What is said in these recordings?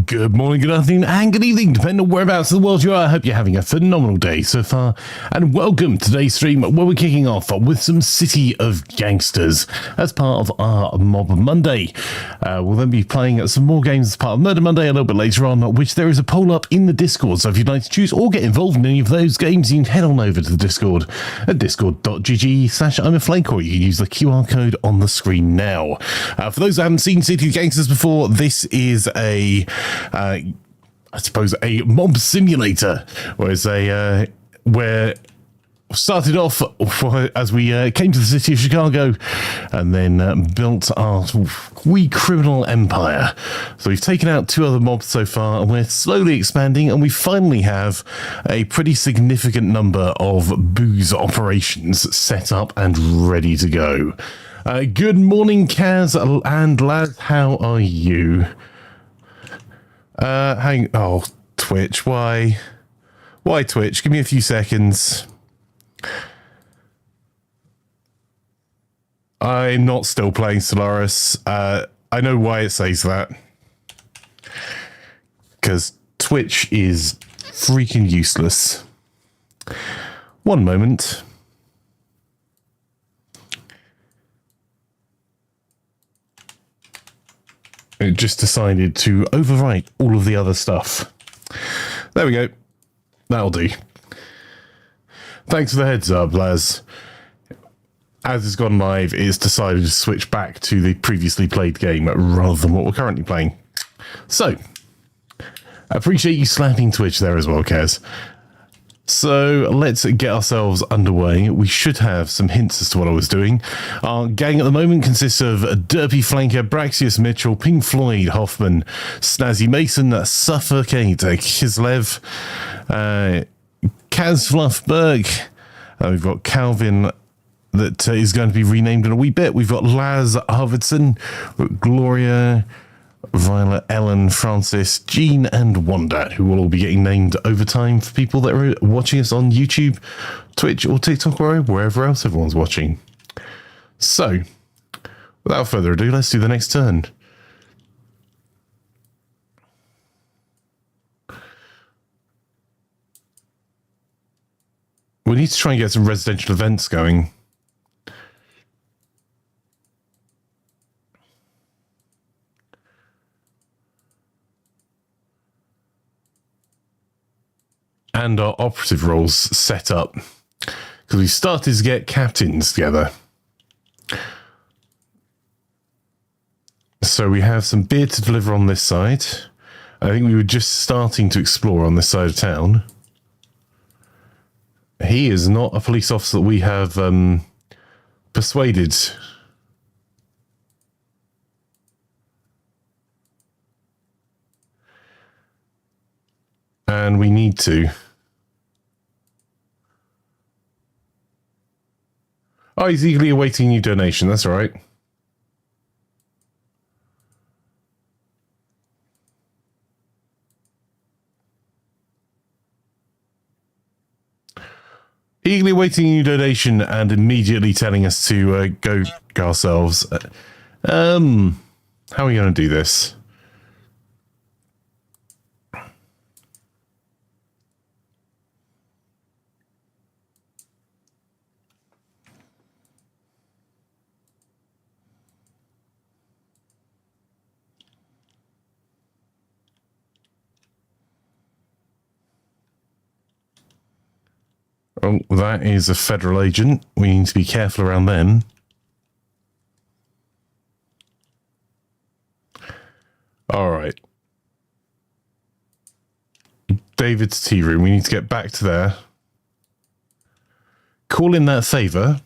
Good morning, good afternoon, and good evening, depending on whereabouts in the world you are. I hope you're having a phenomenal day so far, and welcome to today's stream where we're kicking off with some City of Gangsters as part of our Mob Monday. We'll then be playing some more games as part of Murder Monday a little bit later on, which there is a poll up in the Discord, so if you'd like to choose or get involved in any of those games, you can head on over to the Discord at discord.gg/Imaflanker, or you can use the QR code on the screen now. For those who haven't seen City of Gangsters before, this is I suppose a mob simulator, where started off as we came to the city of Chicago and then built our wee criminal empire. So we've taken out 2 other mobs so far, and we're slowly expanding, and we finally have a pretty significant number of booze operations set up and ready to go. Good morning, Kaz and Laz, how are you? Twitch, why Twitch? Give me a few seconds. I'm not still playing Solaris. I know why it says that. Because Twitch is freaking useless. One moment. It just decided to overwrite all of the other stuff. There we go. That'll do. Thanks for the heads up, Laz. As it's gone live, it's decided to switch back to the previously played game rather than what we're currently playing. So, I appreciate you slapping Twitch there as well, Kaz. So let's get ourselves underway. We should have some hints as to what I was doing. Our gang at the moment consists of Derpy Flanker, Braxius Mitchell, Pink Floyd Hoffman, Snazzy Mason, Suffocate Kislev, Kaz Fluffberg. We've got Calvin that is going to be renamed in a wee bit. We've got Laz Arvidsson, Gloria, Violet, Ellen, Francis, Jean, and Wanda, who will all be getting named over time for people that are watching us on YouTube, Twitch, or TikTok, or wherever else everyone's watching. So, without further ado, let's do the next turn. We need to try and get some residential events going. And our operative roles set up, because we started to get captains together. So we have some beer to deliver on this side. I think we were just starting to explore on this side of town. He is not a police officer that we have persuaded. And we need to. Oh, he's eagerly awaiting your donation. That's all right. Eagerly awaiting your donation and immediately telling us to go ourselves. How are we going to do this? Oh, that is a federal agent. We need to be careful around them. All right. David's tea room. We need to get back to there. Call in that favor.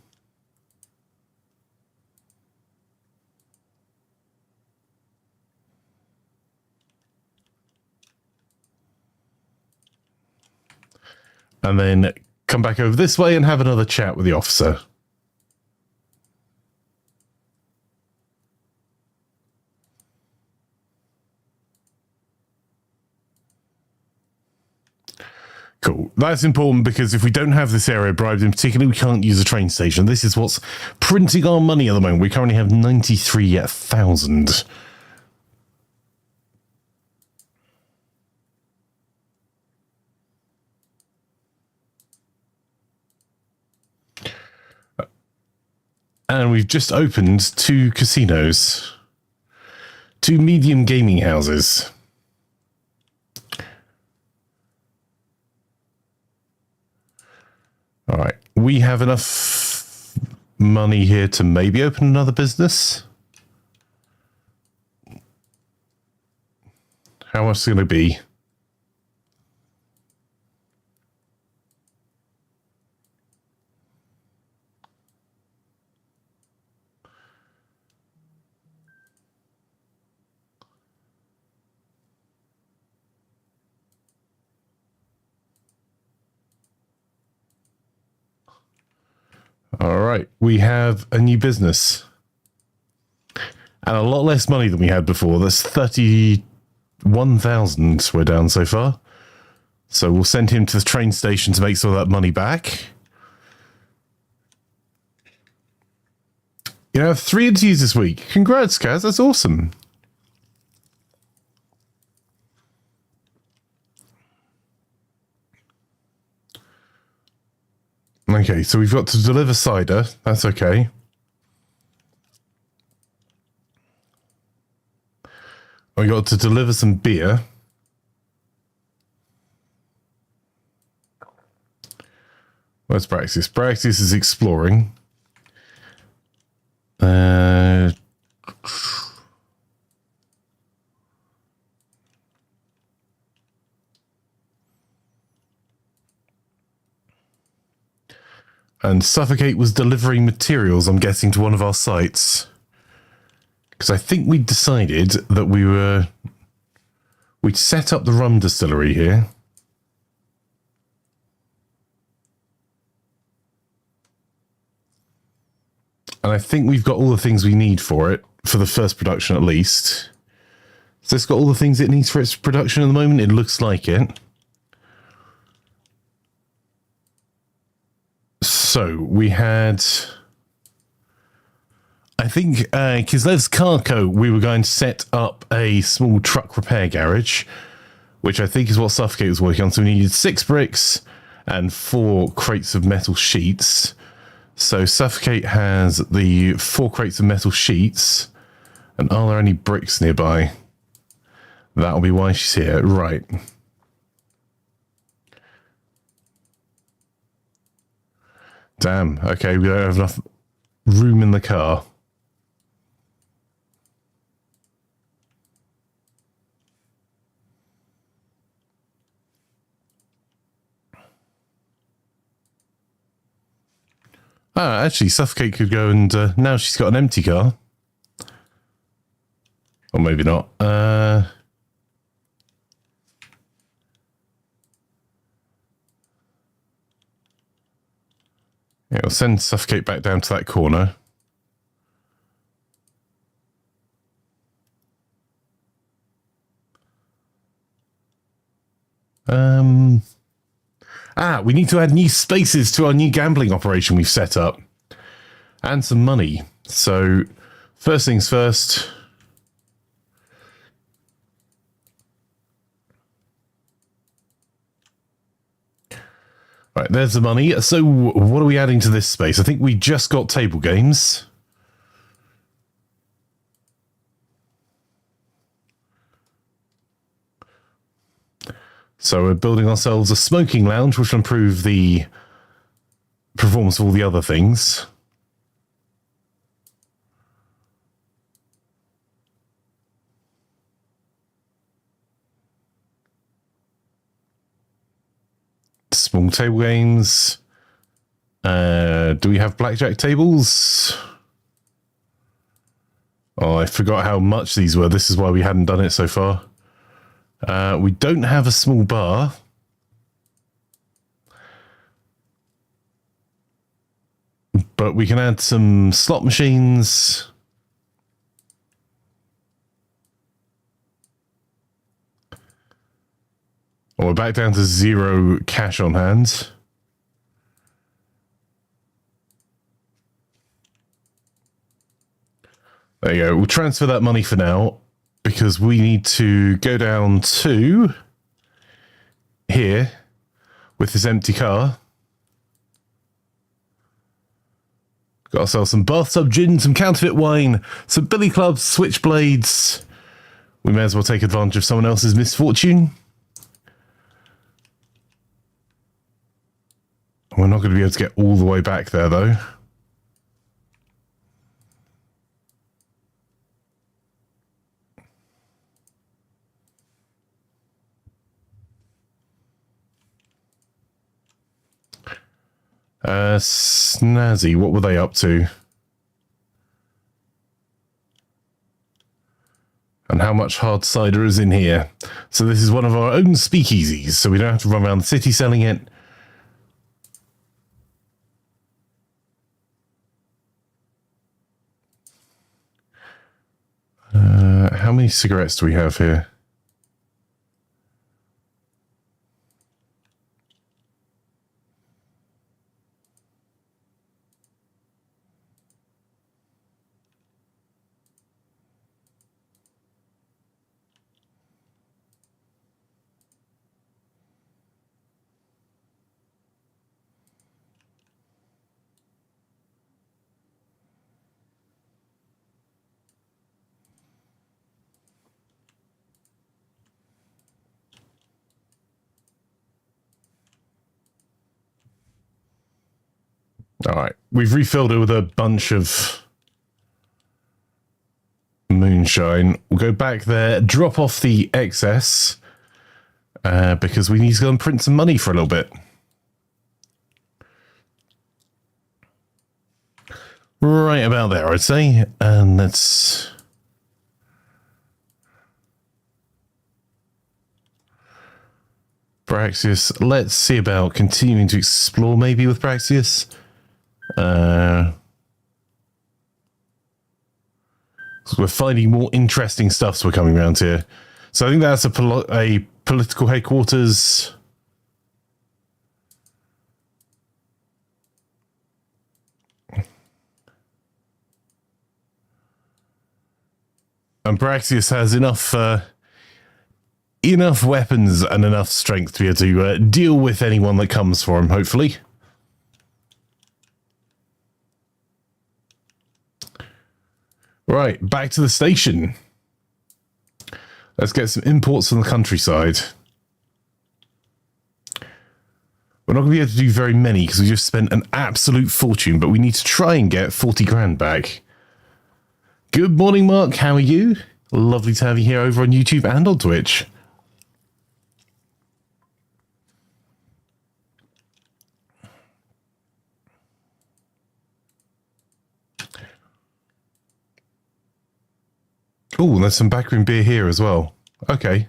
And then come back over this way and have another chat with the officer. Cool. That's important because if we don't have this area bribed in particular, we can't use a train station. This is what's printing our money at the moment. We currently have 93,000. And we've just opened 2 casinos. 2 medium gaming houses. All right. We have enough money here to maybe open another business. How much is it going to be? All right, we have a new business. And a lot less money than we had before. That's 31,000 we're down so far. So we'll send him to the train station to make some of that money back. You know, 3 interviews this week. Congrats, Kaz. That's awesome. Okay, so we've got to deliver cider. That's okay. We got to deliver some beer. Where's Braxis? Braxis is exploring. And Suffocate was delivering materials, I'm guessing, to one of our sites. Because I think we decided that we'd set up the rum distillery here. And I think we've got all the things we need for it, for the first production at least. So it's got all the things it needs for its production at the moment. It looks like it. So we had, I think, Kislev's Carco, we were going to set up a small truck repair garage, which I think is what Suffocate was working on. So we needed 6 bricks and 4 crates of metal sheets. So Suffocate has the 4 crates of metal sheets. And are there any bricks nearby? That'll be why she's here. Right. Damn. Okay, we don't have enough room in the car. Ah, actually, Suffocate could go and now she's got an empty car. Or maybe not. Yeah, we'll send Suffocate back down to that corner. We need to add new spaces to our new gambling operation we've set up. And some money. So, first things first. Right, there's the money. So, what are we adding to this space? I think we just got table games. So we're building ourselves a smoking lounge, which will improve the performance of all the other things. Small table games. Do we have blackjack tables? Oh, I forgot how much these were. This is why we hadn't done it so far. We don't have a small bar. But we can add some slot machines. We're back down to 0 cash on hand. There you go. We'll transfer that money for now, because we need to go down to here with this empty car. Got ourselves some bathtub gin, some counterfeit wine, some billy clubs, switchblades. We may as well take advantage of someone else's misfortune. We're not going to be able to get all the way back there, though. Snazzy, what were they up to? And how much hard cider is in here? So this is one of our own speakeasies, so we don't have to run around the city selling it. How many cigarettes do we have here? All right, we've refilled it with a bunch of moonshine. We'll go back there, drop off the excess, because we need to go and print some money for a little bit. Right about there, I'd say. And let's... Braxius, let's see about continuing to explore maybe with Braxius. So we're finding more interesting stuff as we're coming around here. So I think that's a political headquarters. And Braxius has enough weapons and enough strength to be able to deal with anyone that comes for him, hopefully. Right, back to the station. Let's get some imports from the countryside. We're not going to be able to do very many because we just spent an absolute fortune, but we need to try and get 40 grand back. Good morning, Mark. How are you? Lovely to have you here over on YouTube and on Twitch. Oh, there's some backroom beer here as well. Okay.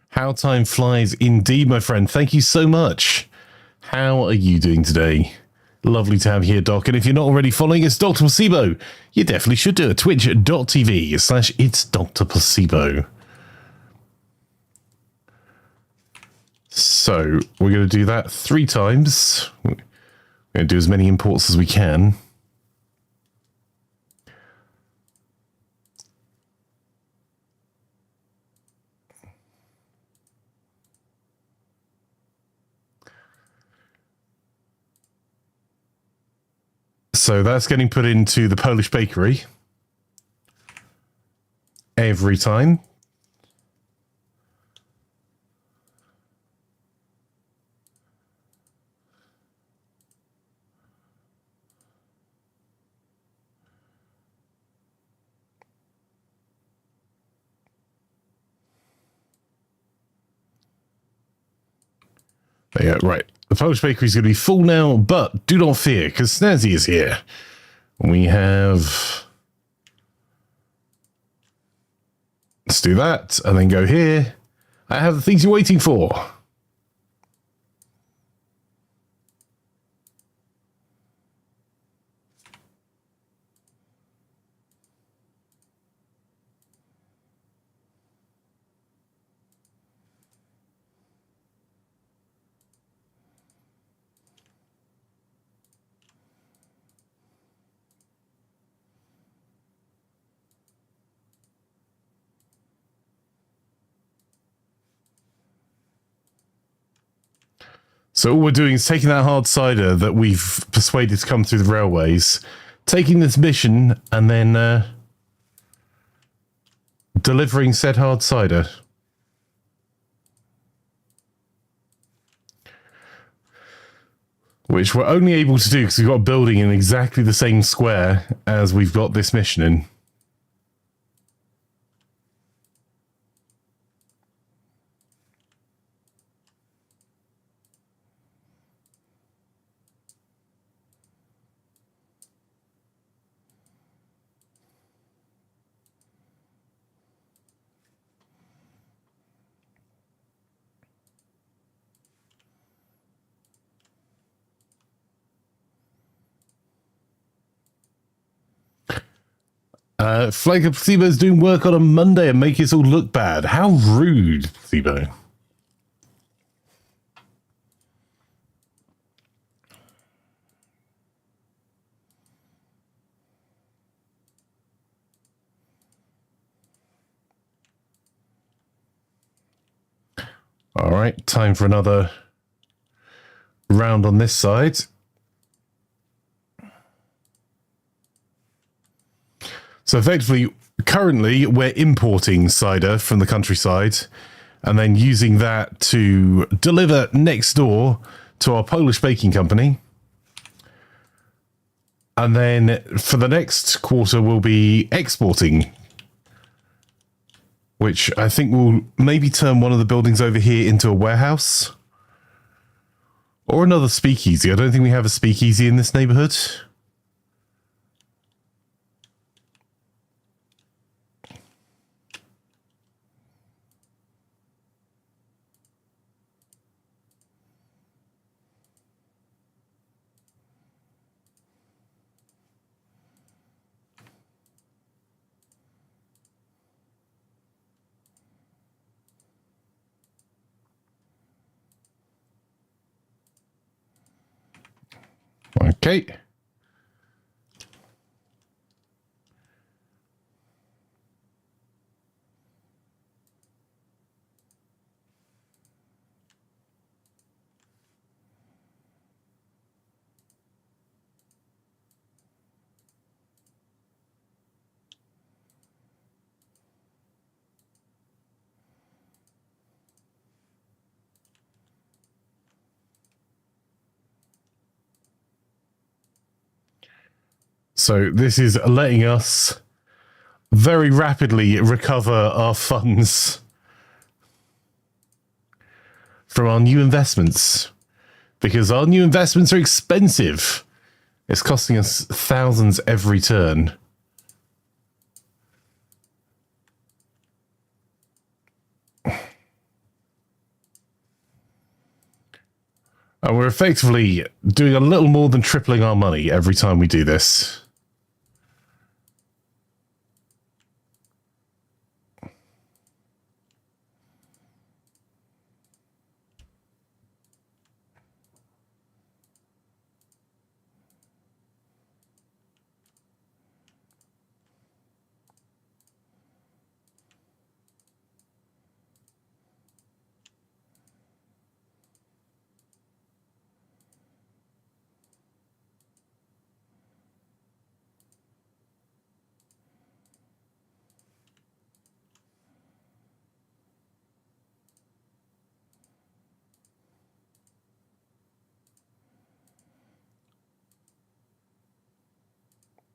How time flies indeed, my friend. Thank you so much. How are you doing today? Lovely to have you here, Doc. And if you're not already following us, Dr. Placebo, you definitely should do it. Twitch.tv/It's Dr. Placebo. So we're going to do that 3 times. We're going to do as many imports as we can. So that's getting put into the Polish bakery every time. There you go, right. The Polish bakery is going to be full now, but do not fear, because Snazzy is here. We have... Let's do that, and then go here. I have the things you're waiting for. So all we're doing is taking that hard cider that we've persuaded to come through the railways, taking this mission, and then delivering said hard cider. Which we're only able to do because we've got a building in exactly the same square as we've got this mission in. Flanker Placebo's doing work on a Monday and make us all look bad. How rude, Placebo. All right, time for another round on this side. So effectively, currently, we're importing cider from the countryside and then using that to deliver next door to our Polish baking company. And then for the next quarter, we'll be exporting, which I think will maybe turn one of the buildings over here into a warehouse or another speakeasy. I don't think we have a speakeasy in this neighborhood. Okay. So this is letting us very rapidly recover our funds from our new investments, because our new investments are expensive. It's costing us thousands every turn. And we're effectively doing a little more than tripling our money every time we do this.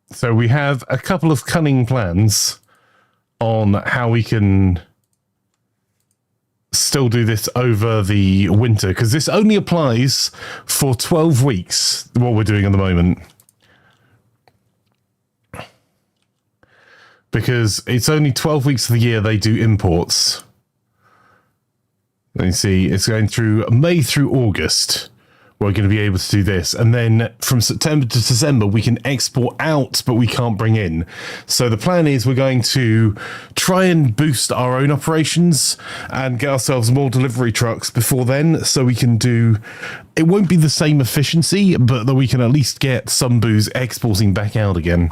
So we have a couple of cunning plans on how we can still do this over the winter, because this only applies for 12 weeks, what we're doing at the moment. Because it's only 12 weeks of the year they do imports. Let me see, it's going through May through August. We're going to be able to do this. And then from September to December, we can export out, but we can't bring in. So the plan is we're going to try and boost our own operations and get ourselves more delivery trucks before then. So we can do, it won't be the same efficiency, but that we can at least get some booze exporting back out again.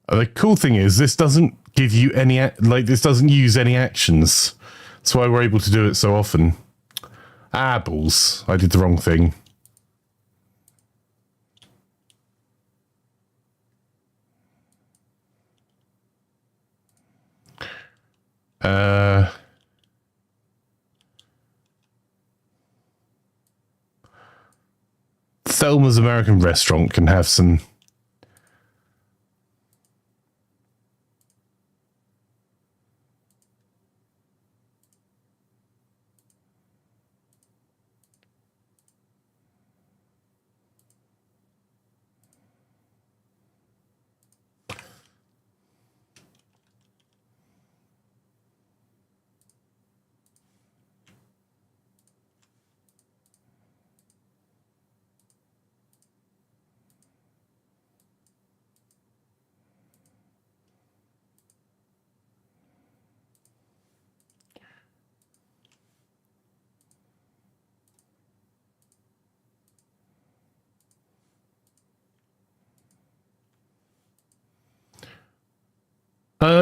The cool thing is this doesn't give you any, this doesn't use any actions. That's why we're able to do it so often. Ah, balls. I did the wrong thing. Thelma's American Restaurant can have some...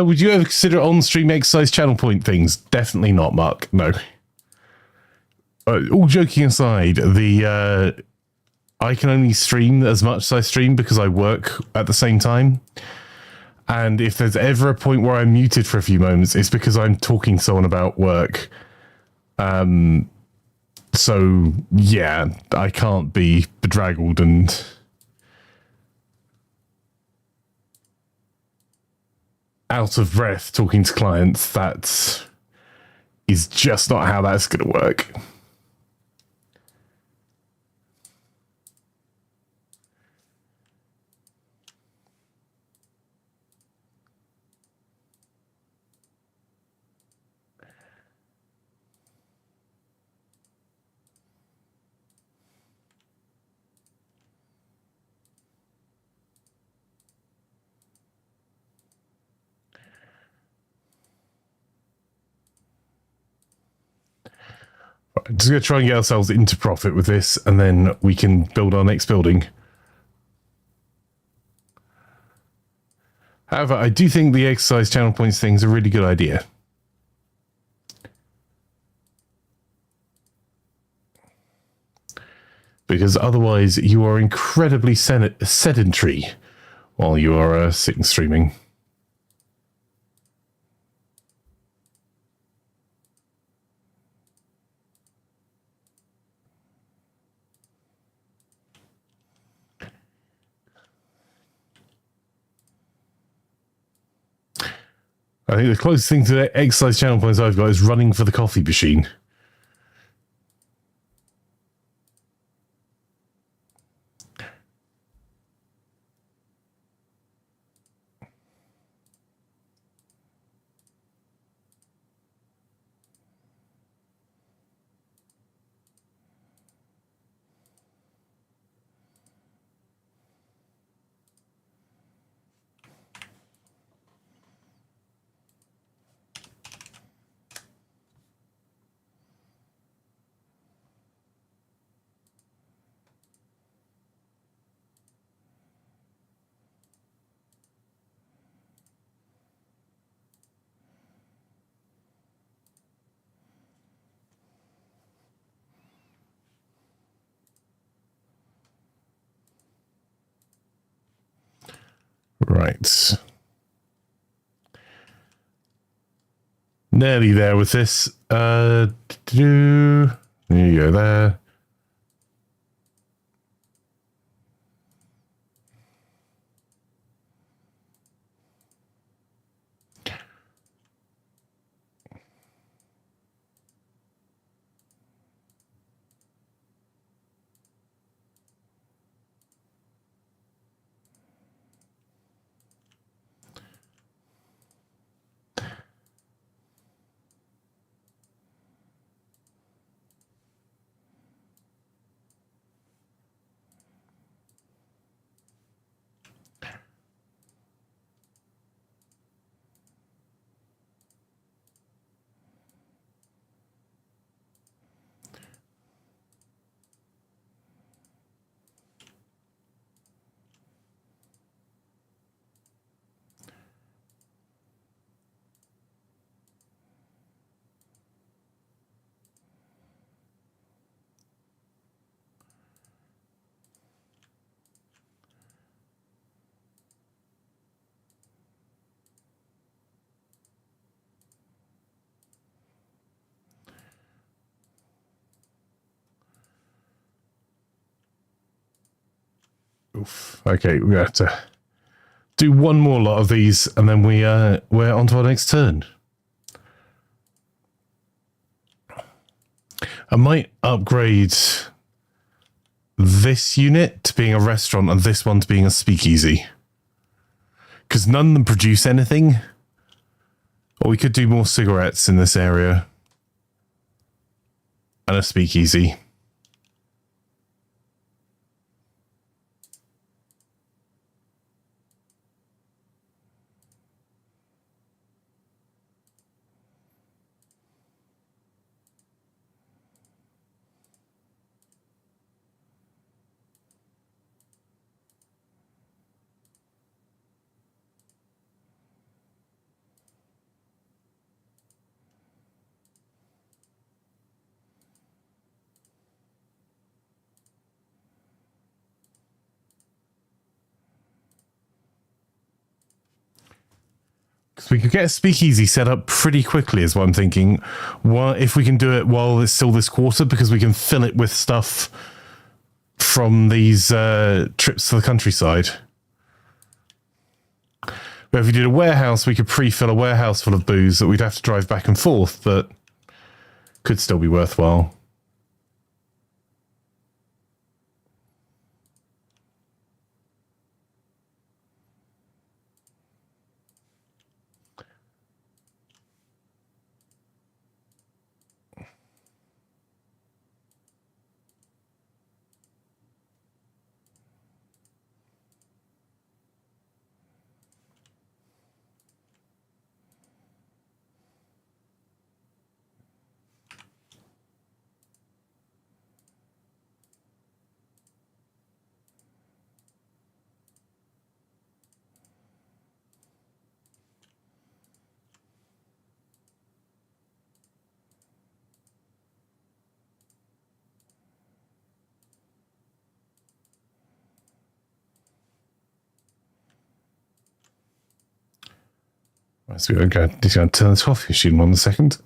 would you ever consider on-stream exercise channel point things? Definitely not, Mark. No. All joking aside, I can only stream as much as I stream because I work at the same time. And if there's ever a point where I'm muted for a few moments, it's because I'm talking to someone about work. So, yeah, I can't be bedraggled and... out of breath talking to clients. That is just not how that's going to work. Just going to try and get ourselves into profit with this, and then we can build our next building. However, I do think the exercise channel points thing is a really good idea. Because otherwise you are incredibly sedentary while you are sitting streaming. I think the closest thing to the exercise channel points I've got is running for the coffee machine. Right. Nearly there with this. There you go there. Oof. Okay, we have to do one more lot of these, and then we're on to our next turn. I might upgrade this unit to being a restaurant and this one to being a speakeasy, because none of them produce anything. Or we could do more cigarettes in this area and a speakeasy. Because we could get a speakeasy set up pretty quickly is what I'm thinking. Well, if we can do it while it's still this quarter, because we can fill it with stuff from these trips to the countryside. But if we did a warehouse, we could pre-fill a warehouse full of booze that we'd have to drive back and forth, but could still be worthwhile. Right, so we're going to turn the coffee machine on a second.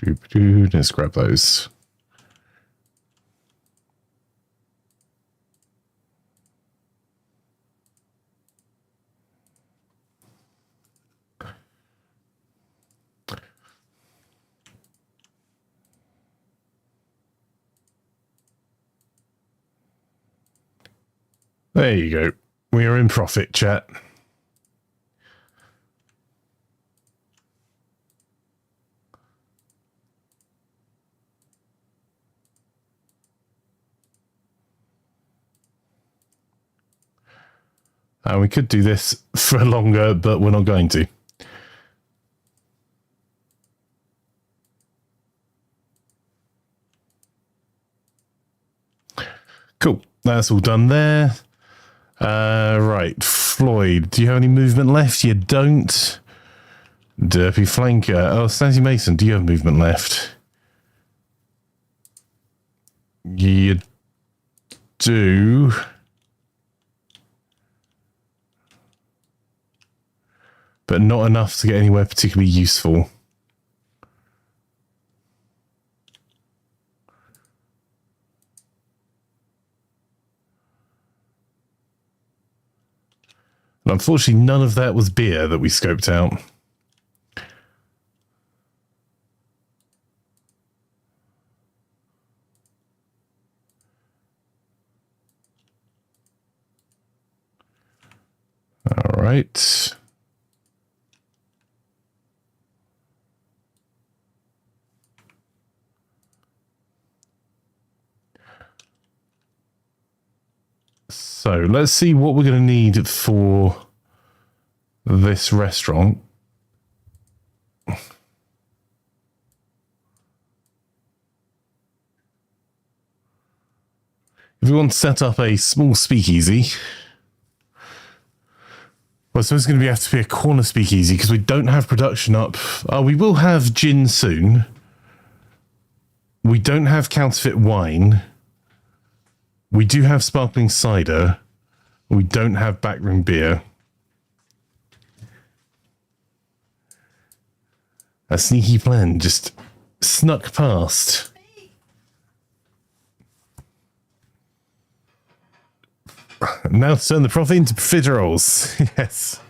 Let's grab those. There you go. We are in profit, chat. And we could do this for longer, but we're not going to. Cool. That's all done there. Right. Floyd, do you have any movement left? You don't. Imaflanker. Oh, Stancy Mason, do you have movement left? You do. But not enough to get anywhere particularly useful. And unfortunately, none of that was beer that we scoped out. All right. So let's see what we're going to need for this restaurant. If we want to set up a small speakeasy, well, so it's going to have to be a corner speakeasy because we don't have production up. We will have gin soon. We don't have counterfeit wine. We do have sparkling cider. We don't have backroom beer. A sneaky plan just snuck past. now turn the profit into profiteroles. Yes.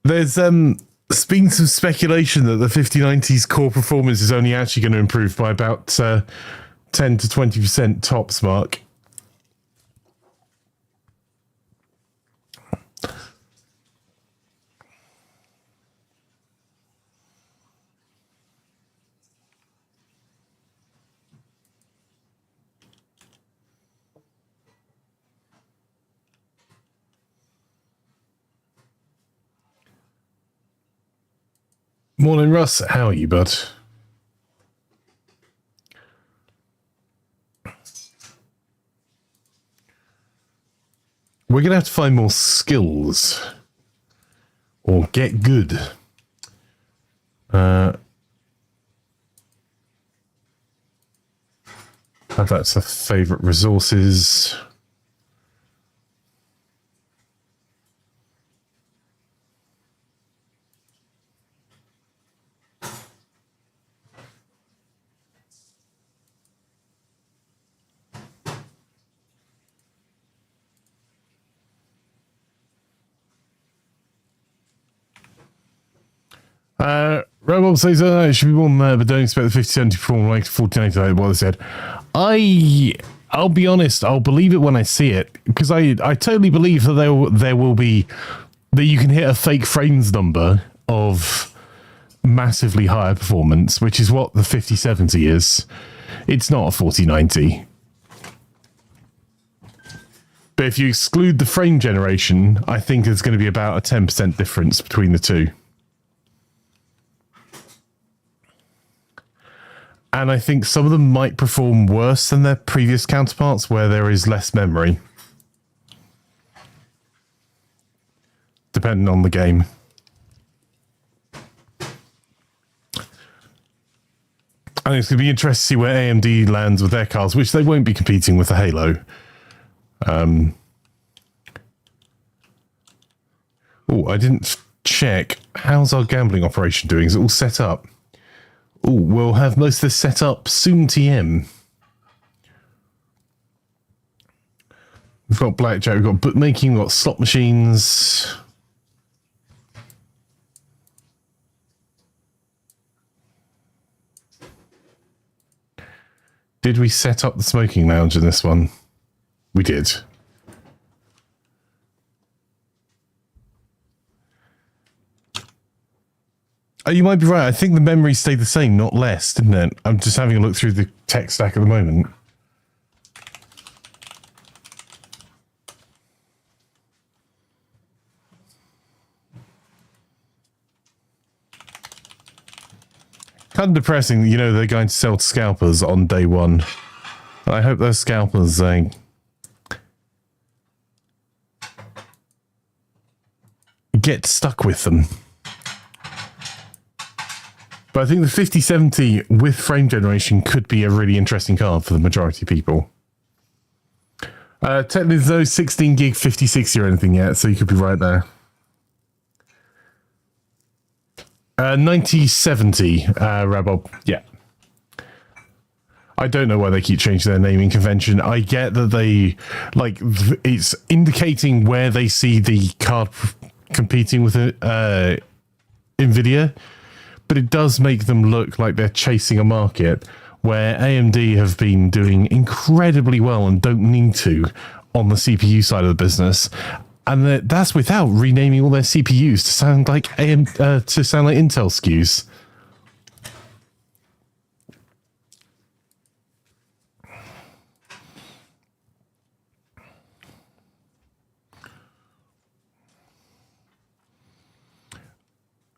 There's been some speculation that the 5090's core performance is only actually going to improve by about 10 to 20% tops, Mark. Morning, Russ. How are you, bud? We're going to have to find more skills. Or get good. That's the favourite resources. Robob says it should be more than that, but don't expect the 5070 perform like 1480, what they said. I'll be honest, I'll believe it when I see it, because I totally believe that there will be, that you can hit a fake frames number of massively higher performance, which is what the 5070 is. It's not a 4090. But if you exclude the frame generation, I think there's going to be about a 10% difference between the two. And I think some of them might perform worse than their previous counterparts where there is less memory. Depending on the game. I think it's going to be interesting to see where AMD lands with their cards, which they won't be competing with the Halo. Oh, I didn't check. How's our gambling operation doing? Is it all set up? Oh, we'll have most of this set up soon, TM. We've got blackjack, we've got bookmaking, we've got slot machines. Did we set up the smoking lounge in this one? We did. Oh, you might be right. I think the memory stayed the same, not less, didn't it? I'm just having a look through the tech stack at the moment. Kind of depressing that, you know, they're going to sell scalpers on day one. I hope those scalpers get stuck with them. But I think the 5070 with frame generation could be a really interesting card for the majority of people. Technically, there's no 16 gig 5060 or anything yet, so you could be right there. 9070, Rabob. Yeah. I don't know why they keep changing their naming convention. I get that they, like, it's indicating where they see the card competing with NVIDIA. But it does make them look like they're chasing a market where AMD have been doing incredibly well and don't need to on the CPU side of the business. And that's without renaming all their CPUs to sound like Intel SKUs.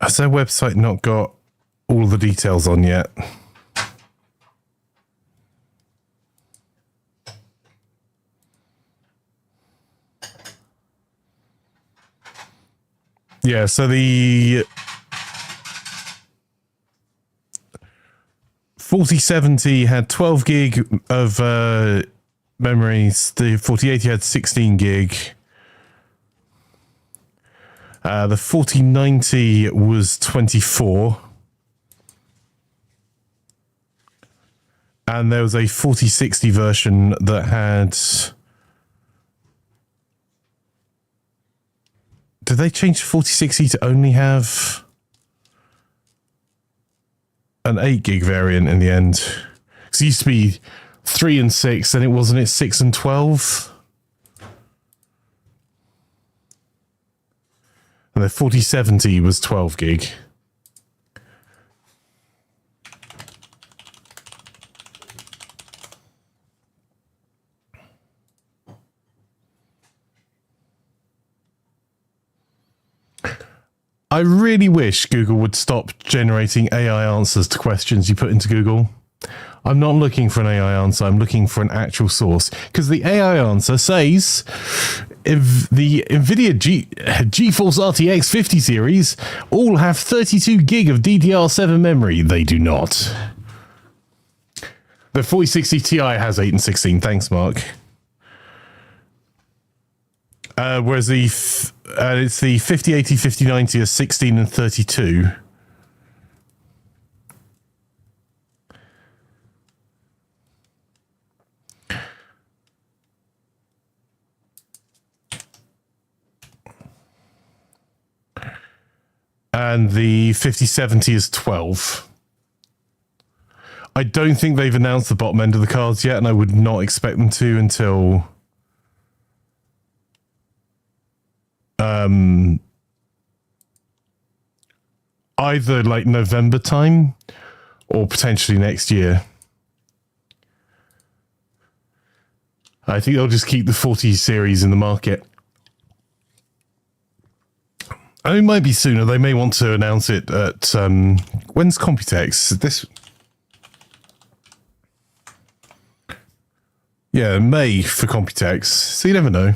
Has their website not got all the details on yet? Yeah, so the 4070 had 12 gig of memory. The 4080 had 16 gig. The 4090 was 24. And there was a 4060 version that had... Did they change 4060 to only have an 8 gig variant in the end? Because it used to be 3 and 6, and it wasn't it 6 and 12? And the 4070 was 12 gig. I really wish Google would stop generating AI answers to questions you put into Google. I'm not looking for an AI answer, I'm looking for an actual source. Because the AI answer says, if the NVIDIA GeForce RTX 50 series all have 32 gig of DDR7 memory. They do not. The 4060 Ti has 8 and 16. Thanks, Mark. Whereas it's the 5080, 5090 are 16 and 32. And the 5070 is 12. I don't think they've announced the bottom end of the cards yet, and I would not expect them to until... either like November time or potentially next year. I think they'll just keep the 40 series in the market. It might be sooner. They may want to announce it at when's Computex? Yeah, May for Computex. So you never know.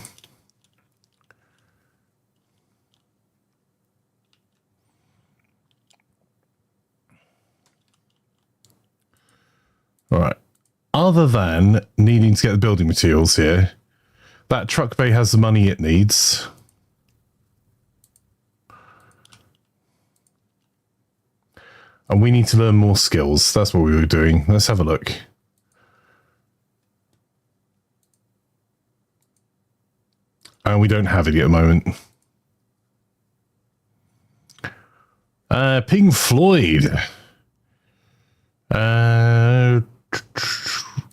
All right. Other than needing to get the building materials here, that truck bay has the money it needs. And we need to learn more skills. That's what we were doing. Let's have a look. And we don't have it at the moment. Pink Floyd.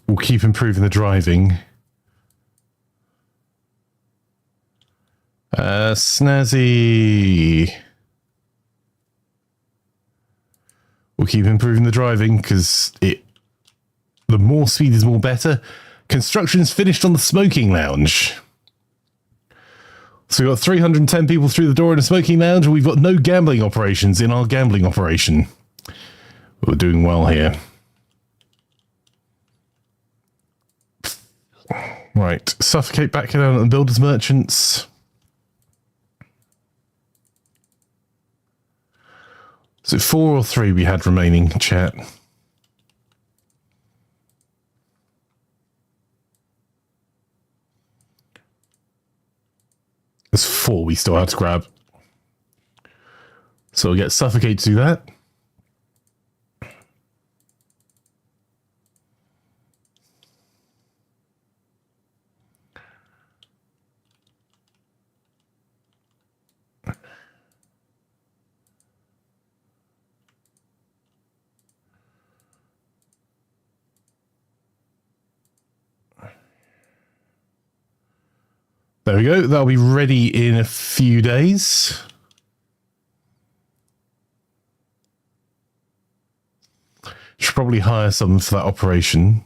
We'll keep improving the driving. Snazzy. We'll keep improving the driving because the more speed is more better. Construction's finished on the smoking lounge. So we've got 310 people through the door in a smoking lounge, and we've got no gambling operations in our gambling operation. We're doing well here. Right, suffocate back down at the builders merchants. Is it 4 or 3 we had remaining, chat? There's 4 we still have to grab. So we'll get suffocate to do that. There we go. That'll be ready in a few days. Should probably hire someone for that operation.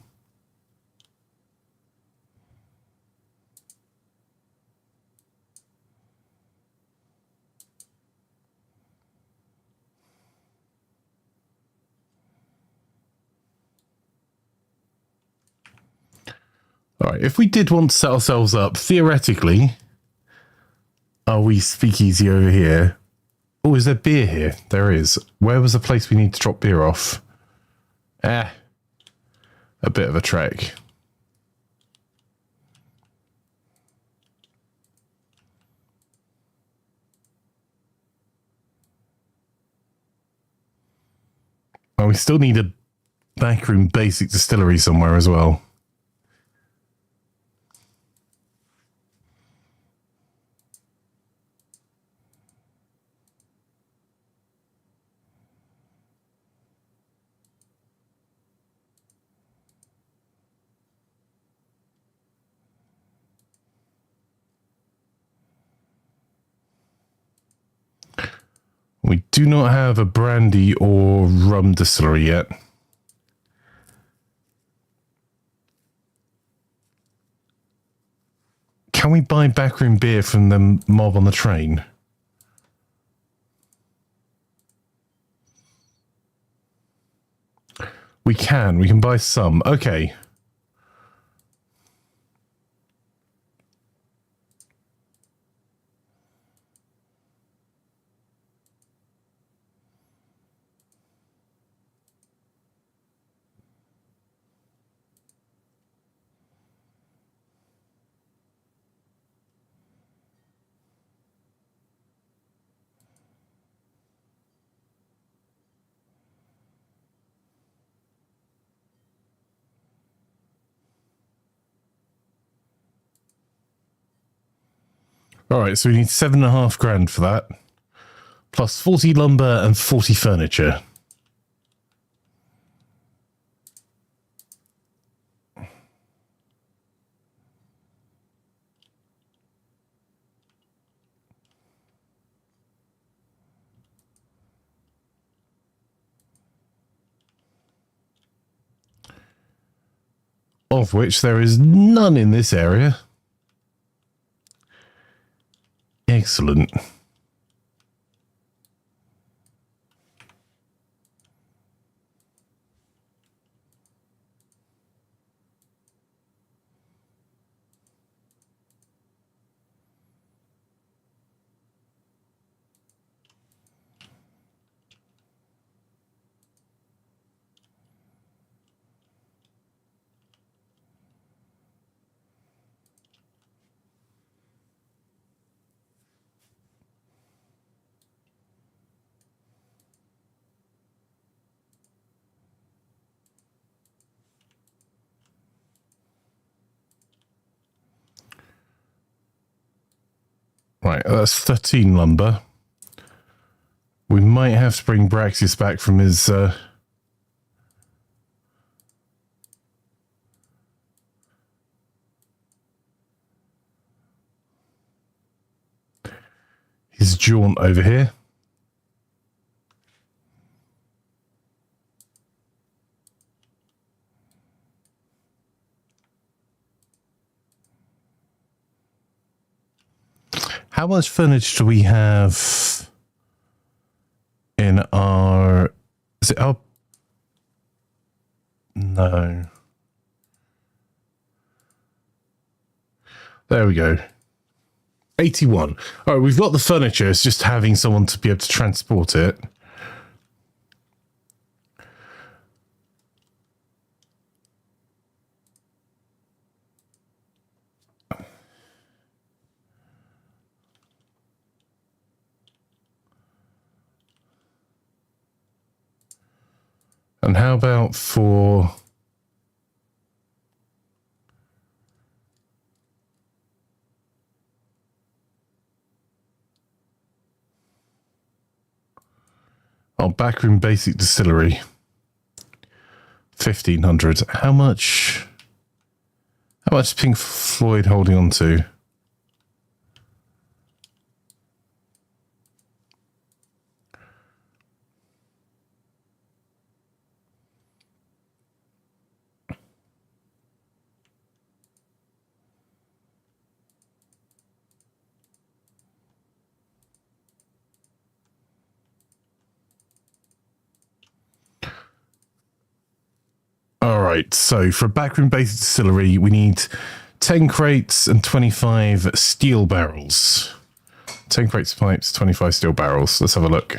All right, if we did want to set ourselves up, theoretically, are we speakeasy over here? Oh, is there beer here? There is. Where was the place we need to drop beer off? A bit of a trek. And we still need a backroom basic distillery somewhere as well. We do not have a brandy or rum distillery yet. Can we buy backroom beer from the mob on the train? We can buy some. Okay. All right, so we need 7.5 grand for that, plus 40 lumber and 40 furniture. Of which there is none in this area. Excellent. Right, that's 13 lumber. We might have to bring Braxius back from his... his jaunt over here. How much furniture do we have in our... Is it our... No. There we go. 81. All right, we've got the furniture. It's just having someone to be able to transport it. And how about for... Oh, backroom basic distillery. 1,500. How much is Pink Floyd holding on to? All right, so for a backroom basic distillery, we need 10 crates and 25 steel barrels. 10 crates of pipes, 25 steel barrels. Let's have a look.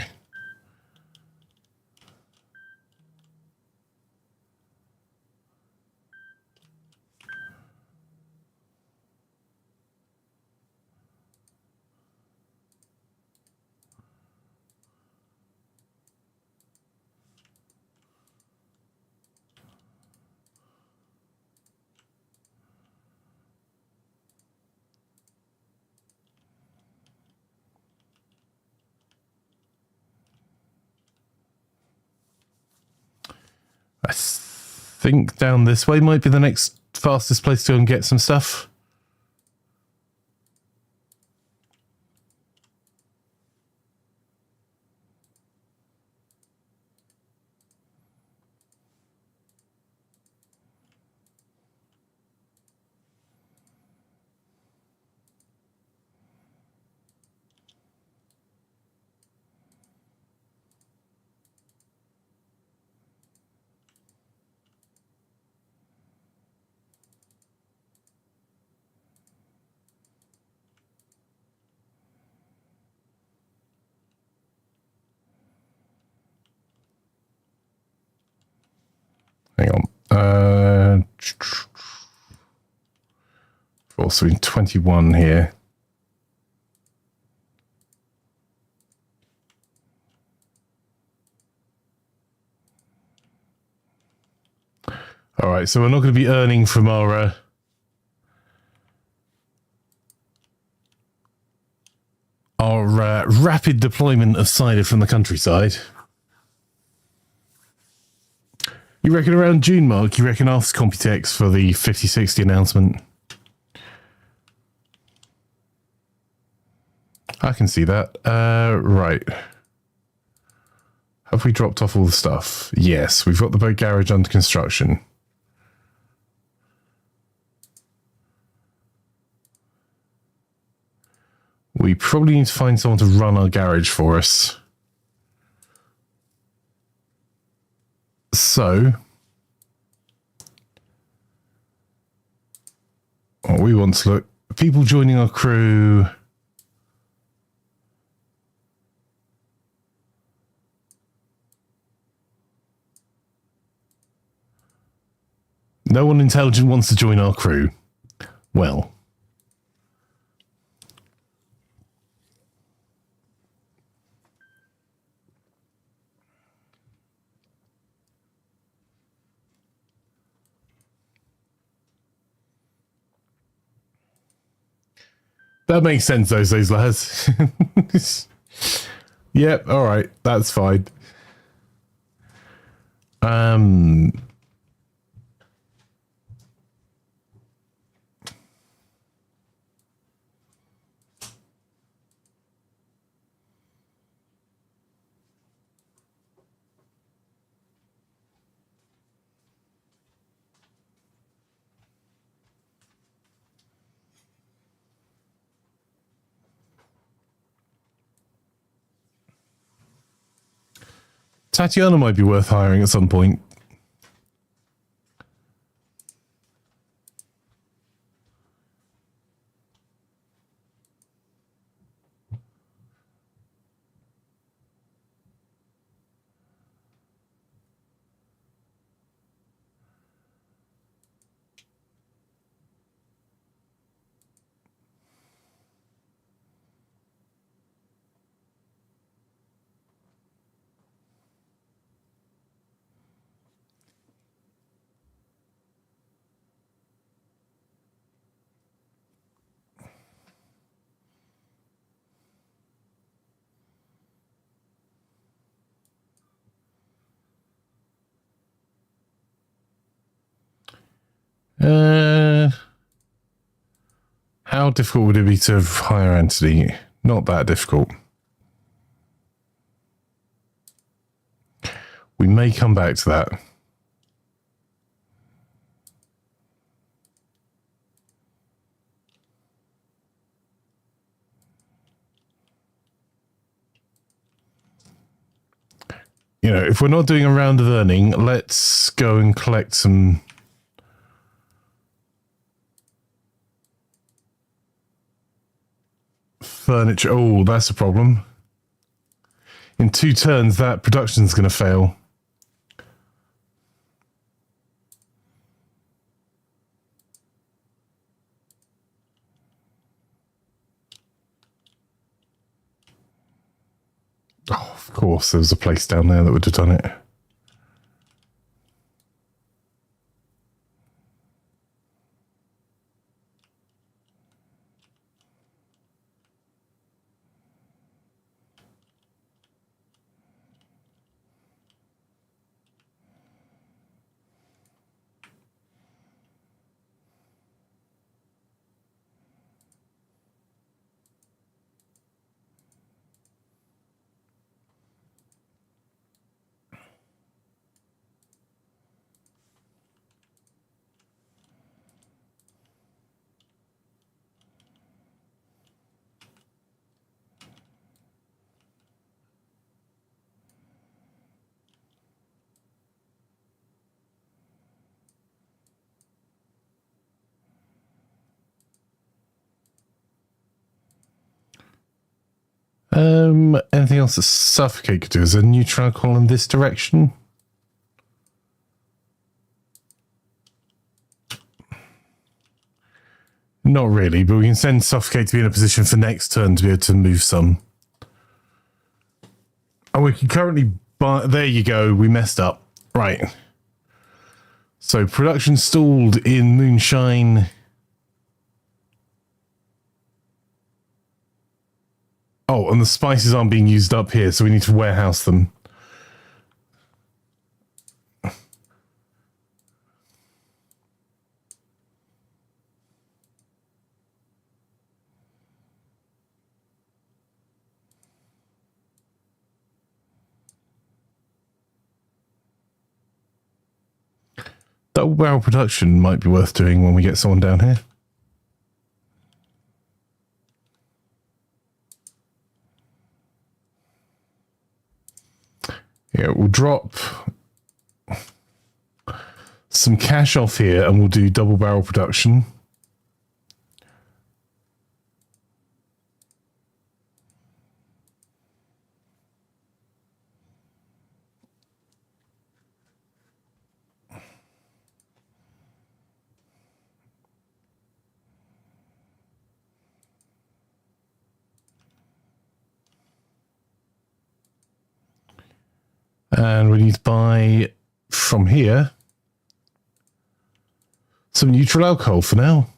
think down this way might be the next fastest place to go and get some stuff. Hang on. Also in 21 here. All right, so we're not going to be earning from our rapid deployment of cider from the countryside. You reckon around June, Mark? You reckon after Computex for the 5060 announcement? I can see that. Right. Have we dropped off all the stuff? Yes, we've got the boat garage under construction. We probably need to find someone to run our garage for us. So, we want to look. People joining our crew. No one intelligent wants to join our crew. Well. That makes sense, those lads. Yep, all right, that's fine. Tatiana might be worth hiring at some point. How difficult would it be to hire Anthony? Not that difficult. We may come back to that. You know, if we're not doing a round of earning, let's go and collect some furniture. Oh, that's a problem. In 2 turns, that production's going to fail. Oh, of course, there was a place down there that would have done it. Anything else that Suffocate could do? Is a neutral alcohol in this direction? Not really, but we can send Suffocate to be in a position for next turn to be able to move some. And we can currently buy... There you go, we messed up. Right. So, production stalled in Moonshine. Oh, and the spices aren't being used up here, so we need to warehouse them. Double barrel production might be worth doing when we get someone down here. Yeah, we'll drop some cash off here and we'll do double barrel production. And we need to buy from here some neutral alcohol for now.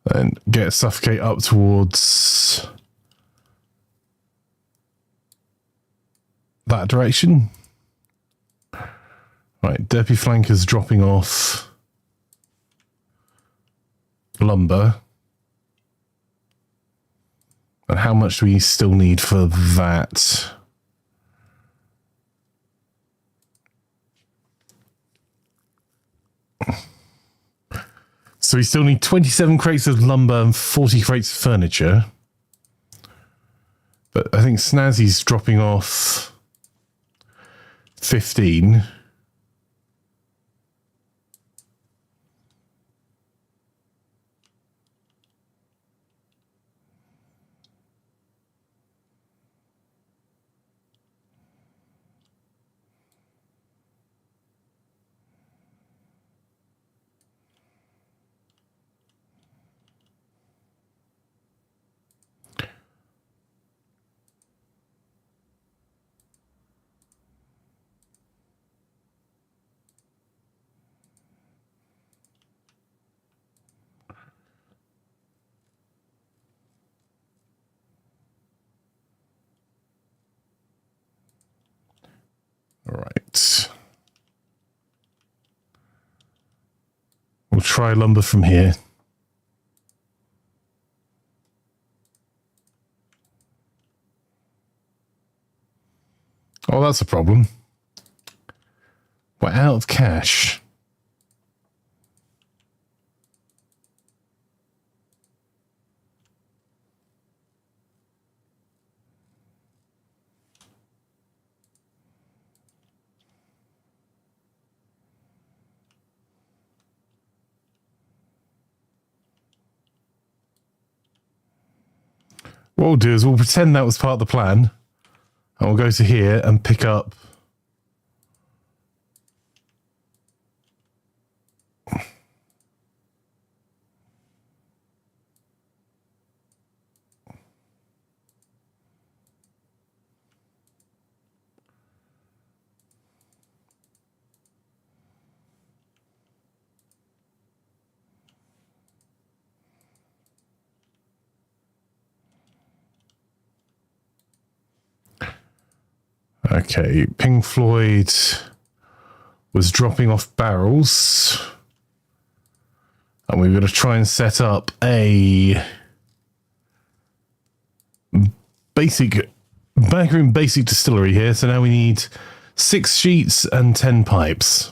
And get Suffocate up towards that direction. Right, Imaflanker's dropping off lumber. And how much do we still need for that? So we still need 27 crates of lumber and 40 crates of furniture. But I think Snazzy's dropping off 15. All right. We'll try lumber from here. Oh, that's a problem. We're out of cash. What we'll do is we'll pretend that was part of the plan. And we'll go to here and pick up okay, Pink Floyd was dropping off barrels. And we're going to try and set up a backroom basic distillery here. So now we need 6 sheets and 10 pipes.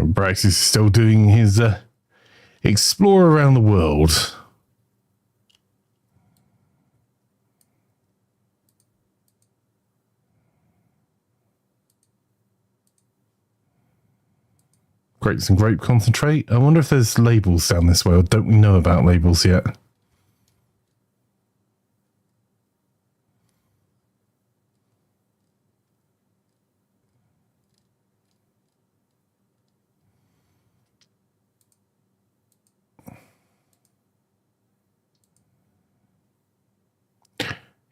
Brax is still doing his explore around the world. Grapes and grape concentrate. I wonder if there's labels down this way, or don't we know about labels yet?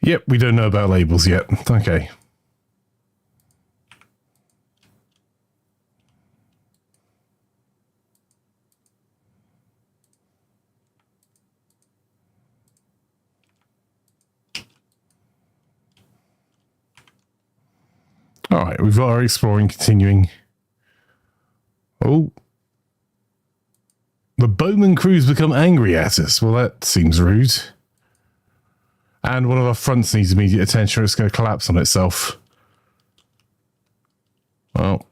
Yep, we don't know about labels yet. Okay. All right, we've got our exploring continuing. Oh. The Bowman crew's become angry at us. Well, that seems rude. And one of our fronts needs immediate attention or it's going to collapse on itself. Well.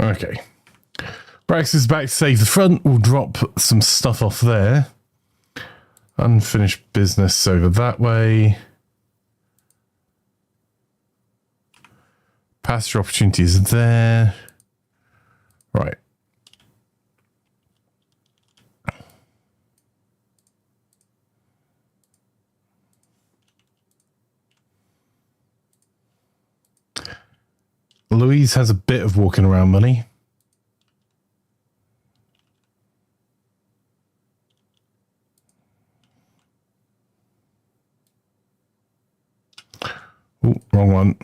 Okay. Brax is back to save the front. We'll drop some stuff off there. Unfinished business over that way. Passenger opportunities there. Right. Louise has a bit of walking around money. Oh, wrong one.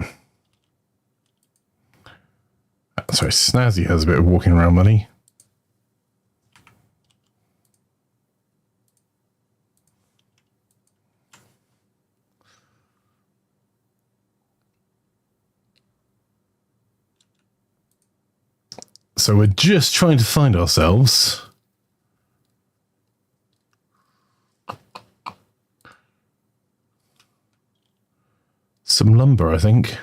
Sorry, Snazzy has a bit of walking around money. So we're just trying to find ourselves some lumber, I think.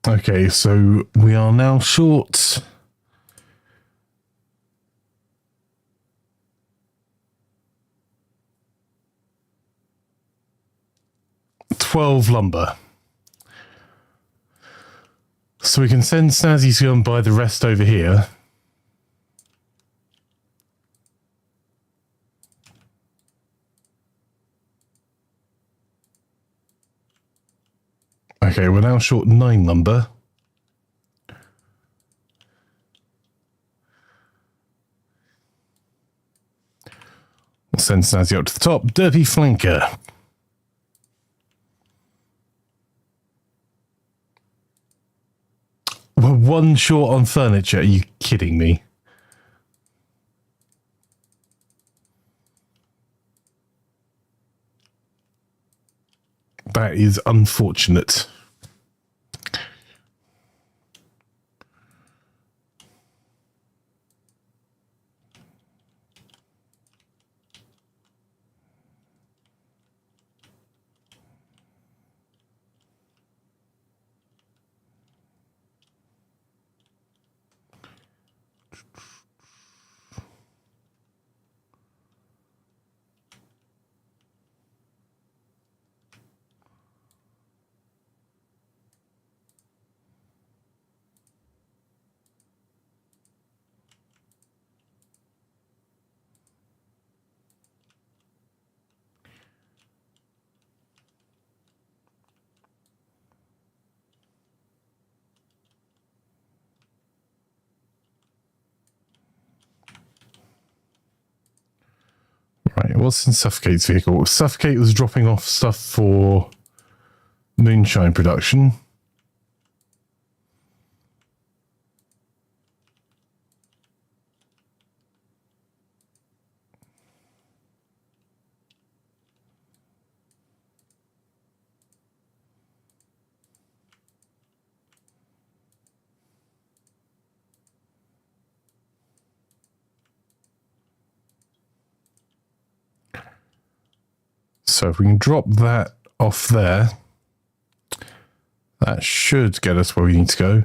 Okay, so we are now short 12 lumber. So we can send Snazzy to go and buy the rest over here. Okay, we're now short 9 lumber. We'll send Snazzy up to the top. Derpy Flanker. We're 1 short on furniture. Are you kidding me? That is unfortunate. what's in Suffocate's vehicle? Suffocate was dropping off stuff for moonshine production. So if we can drop that off there, that should get us where we need to go.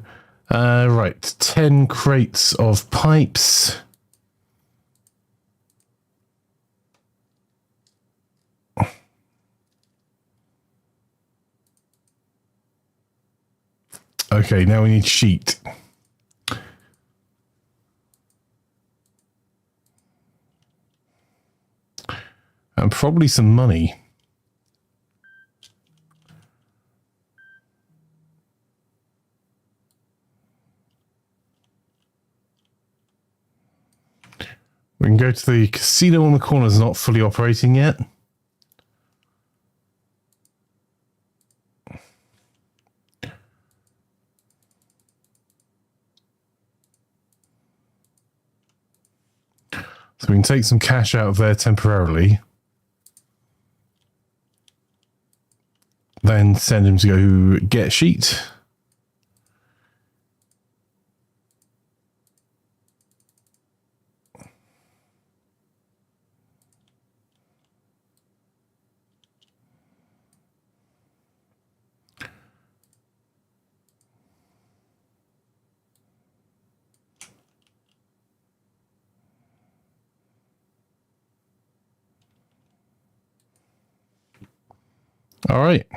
Right, 10 crates of pipes. Okay, now we need sheet. And probably some money. We can go to the casino on the corner, is not fully operating yet. So we can take some cash out of there temporarily. Then send him to go get sheet. All right.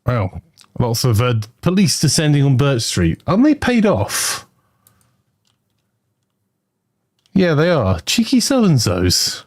Wow. Lots of police descending on Birch Street. Aren't they paid off? Yeah, they are. Cheeky so-and-sos.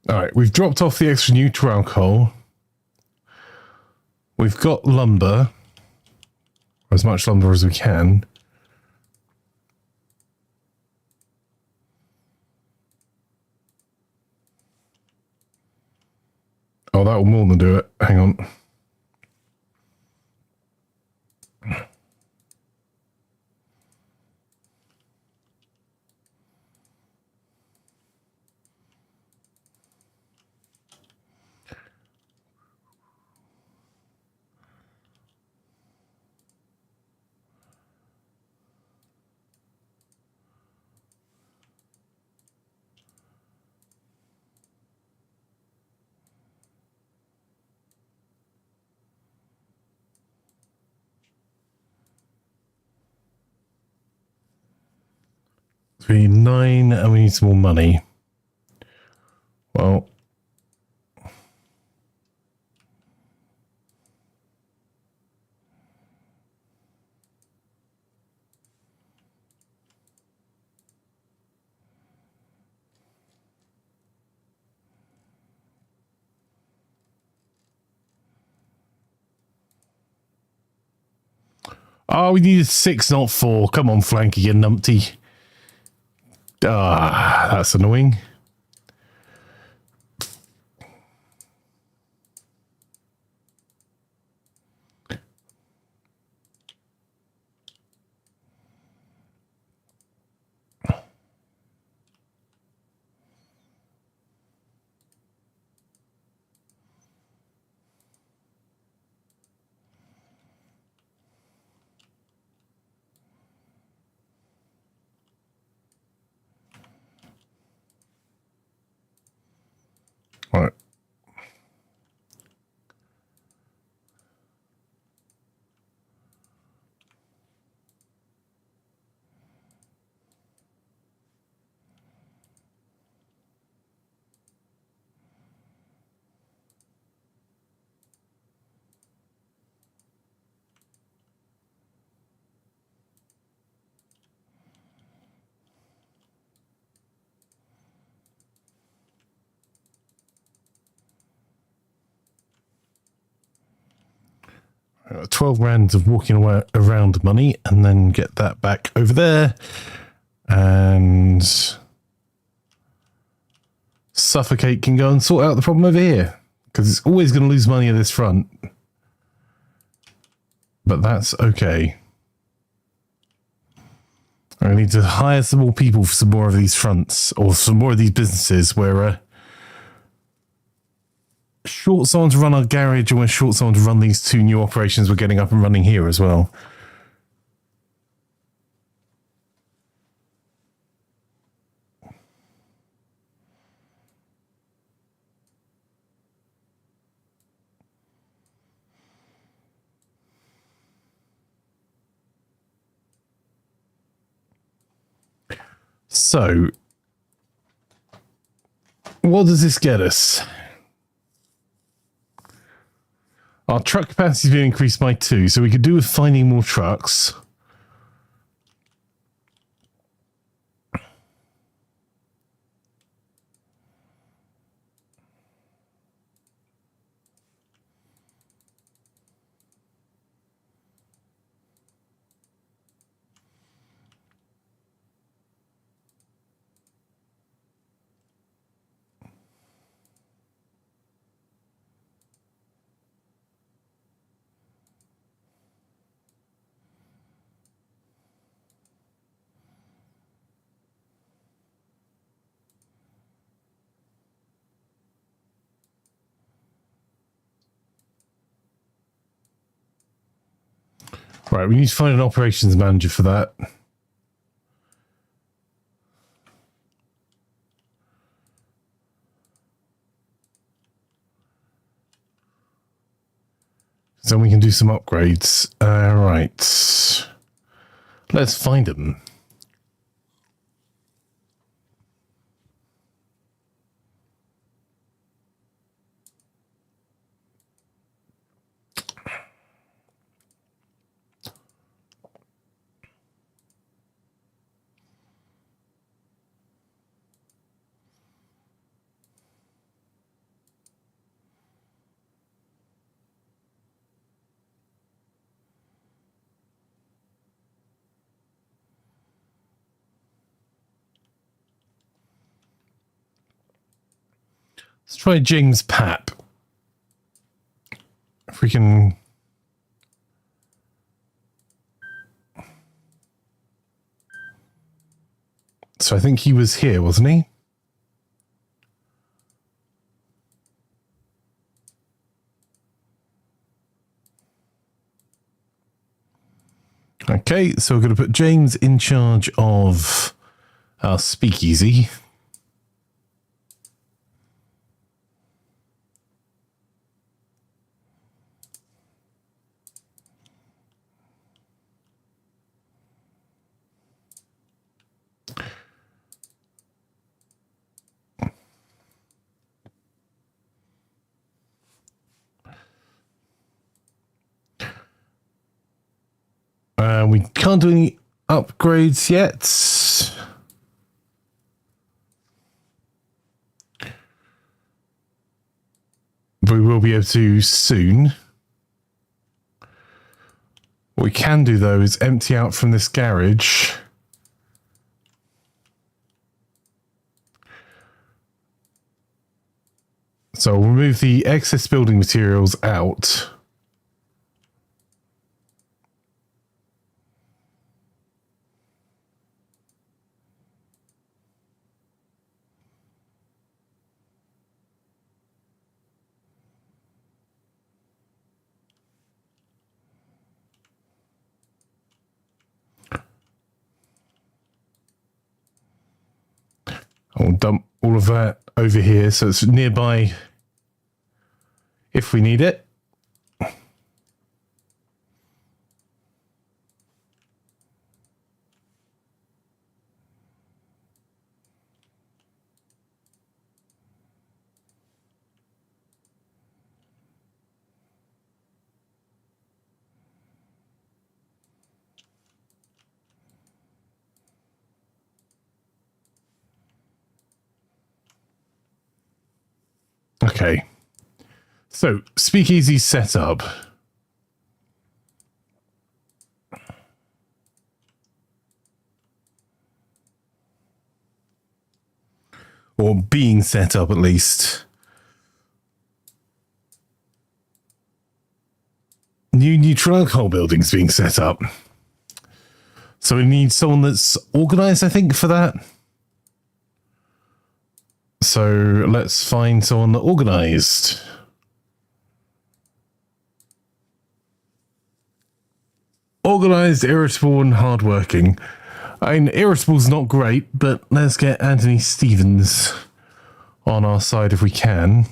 All right, we've dropped off the extra neutral alcohol. We've got lumber. As much lumber as we can. Oh, that will more than do it. Hang on. We need 9 and we need some more money. Well, oh, we needed 6, not 4. Come on, Flanky, you numpty. Ah, that's annoying. 12 grand of walking around money, and then get that back over there. And Suffocate can go and sort out the problem over here, because it's always going to lose money at this front. But that's okay. I need to hire some more people for some more of these fronts, or some more of these businesses where short someone to run our garage, and we're short someone to run these 2 new operations we're getting up and running here as well. So, what does this get us? Our truck capacity has been increased by 2, so we could do with finding more trucks. Right, we need to find an operations manager for that. So we can do some upgrades. Right. Let's find them. Let's try James Papp. If we can... So I think he was here, wasn't he? Okay, so we're going to put James in charge of our speakeasy. We can't do any upgrades yet. But we will be able to soon. What we can do, though, is empty out from this garage. So we'll remove the excess building materials out. I'll dump all of that over here so it's nearby if we need it. Okay, so speakeasy setup. or being set up at least. New neutral alcohol buildings being set up. So we need someone that's organized, I think, for that. So let's find someone organized. Organized, irritable, and hardworking. I mean, irritable's not great, but let's get Anthony Stevens on our side if we can.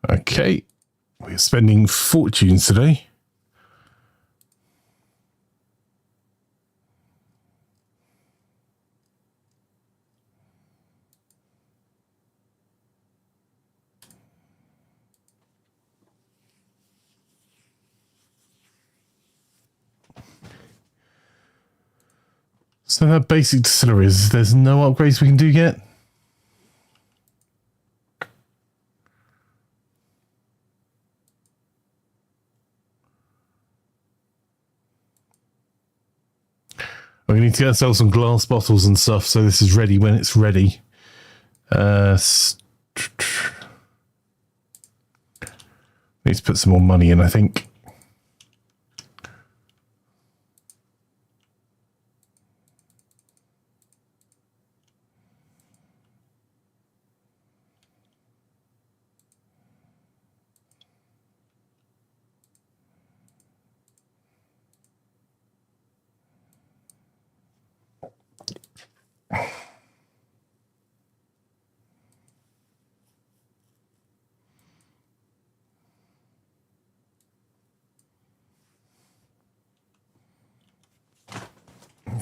Okay, we're spending fortunes today. So that basic distilleries, there's no upgrades we can do yet? We need to get ourselves some glass bottles and stuff, so this is ready when it's ready. Need to put some more money in, I think.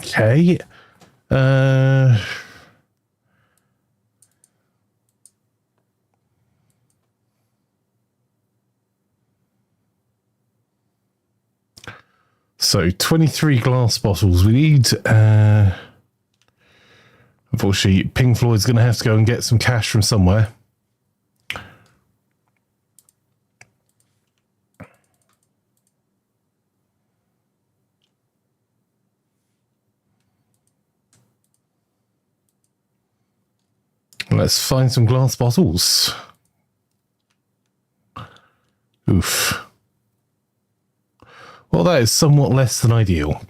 Okay. So 23 glass bottles. We need, unfortunately, Pink Floyd's going to have to go and get some cash from somewhere. Let's find some glass bottles. Oof. Well, that is somewhat less than ideal.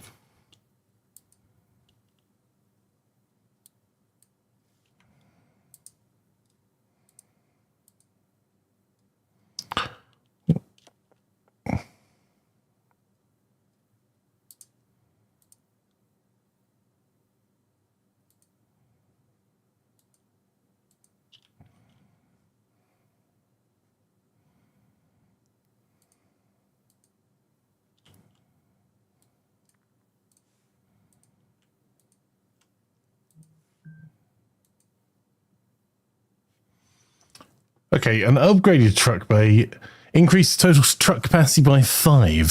Okay, an upgraded truck bay increased total truck capacity by 5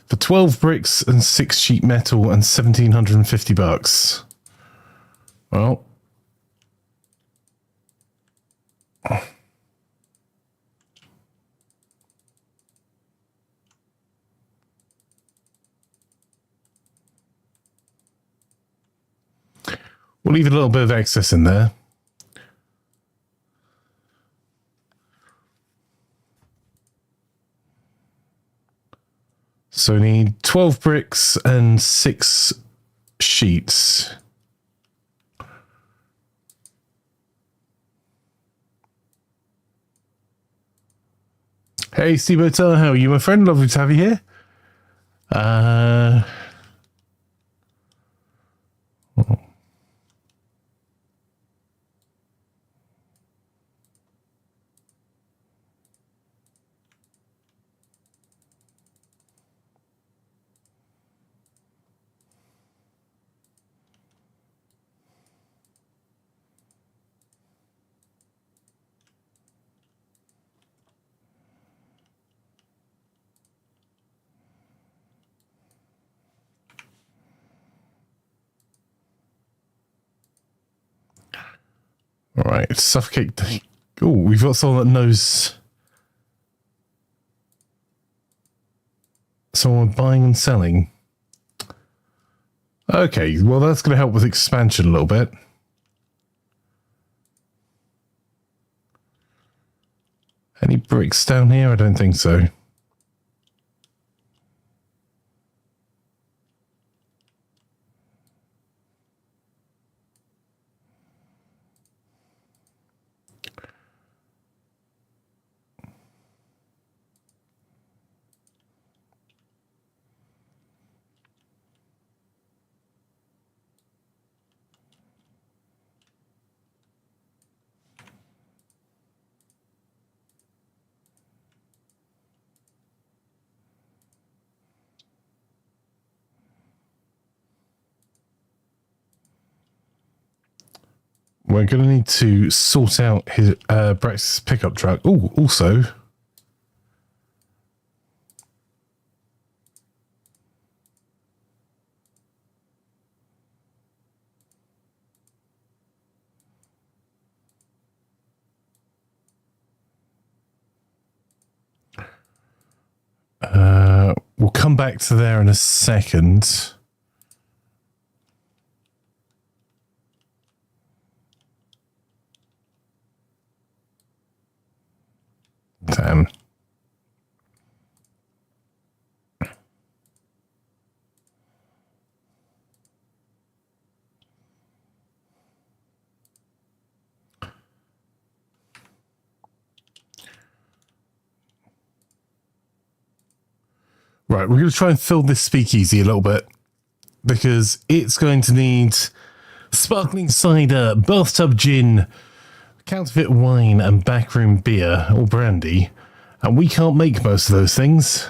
for 12 bricks and 6 sheet metal and $1,750. Well, we'll leave a little bit of excess in there. So we need 12 bricks and 6 sheets. Hey, Steve Hotel, how are you, my friend? Lovely to have you here. All right, suffocate. Oh, we've got someone that knows. Someone buying and selling. Okay, well that's going to help with expansion a little bit. Any bricks down here? I don't think so. We're going to need to sort out his Brex's pickup truck. Oh, also. We'll come back to there in a second. Damn. Right, we're going to try and fill this speakeasy a little bit because it's going to need sparkling cider, bathtub gin, counterfeit wine, and backroom beer or brandy. And we can't make most of those things.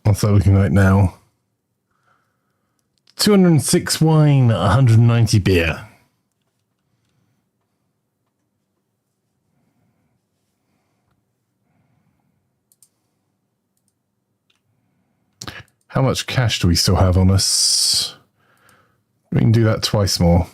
What's that looking like now? 206 wine, 190 beer. How much cash do we still have on us? We can do that twice more.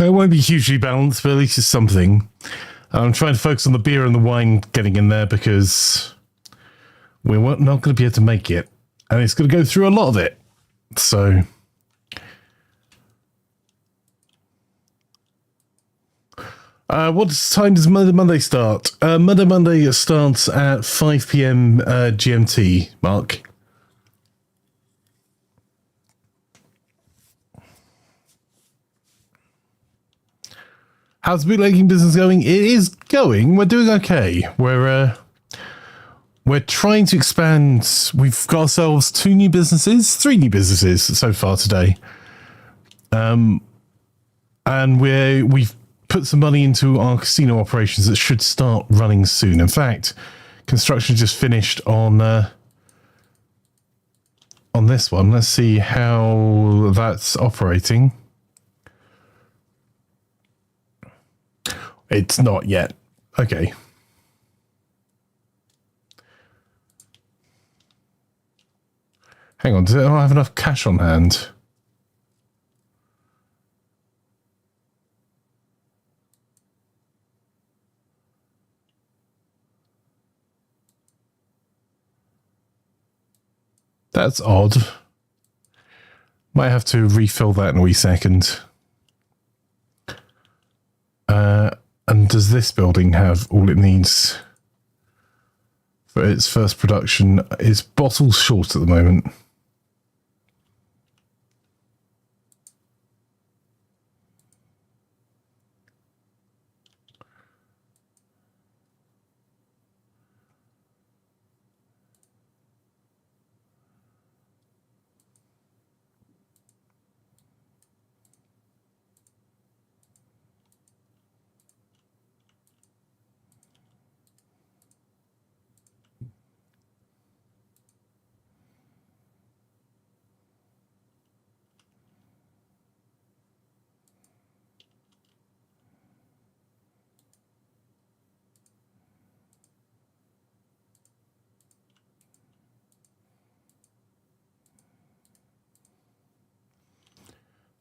It won't be hugely balanced, but at least it's something. I'm trying to focus on the beer and the wine getting in there because we're not going to be able to make it. And it's going to go through a lot of it. So... what time does Monday start? Monday starts at 5 p.m. GMT, Mark. How's the bootlegging business going? It is going. We're doing okay. We're trying to expand. We've got ourselves 3 new businesses so far today. And we've put some money into our casino operations that should start running soon. In fact, construction just finished on this one. Let's see how that's operating. It's not yet. Okay. Hang on, do I have enough cash on hand? That's odd. Might have to refill that in a wee second. And does this building have all it needs for its first production? It's bottles short at the moment.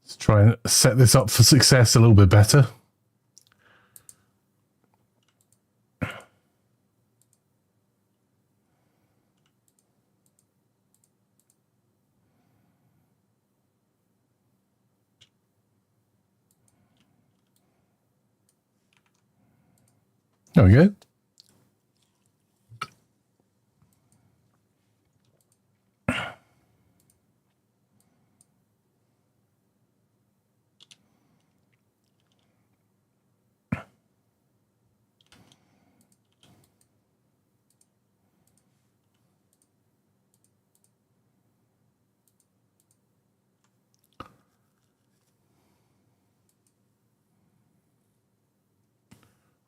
Let's try and set this up for success a little bit better. There we go.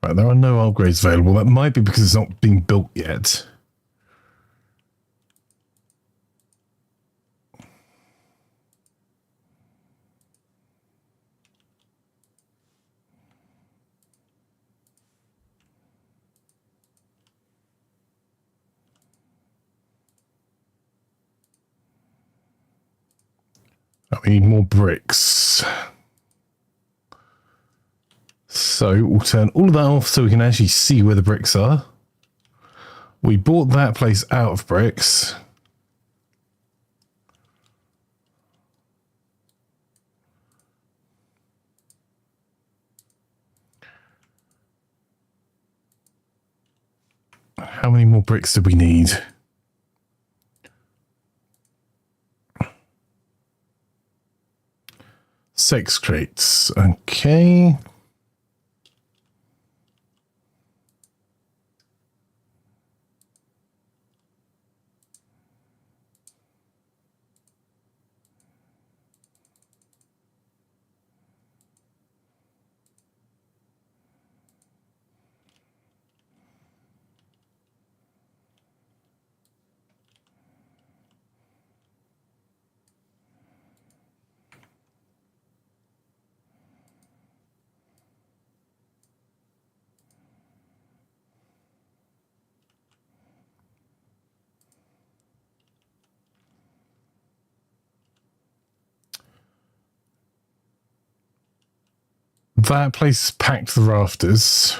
Right, there are no upgrades available. That might be because it's not being built yet. We need more bricks. So we'll turn all of that off so we can actually see where the bricks are. We bought that place out of bricks. How many more bricks do we need? Six crates. Okay. That place is packed to the rafters.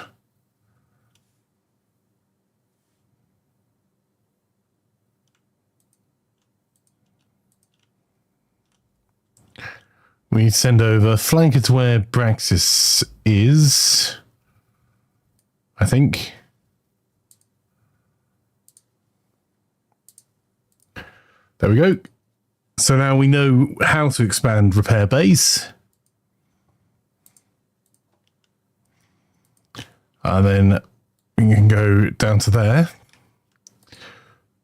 We send over Flanker to where Braxis is, I think. There we go. So now we know how to expand repair bays. And then we can go down to there.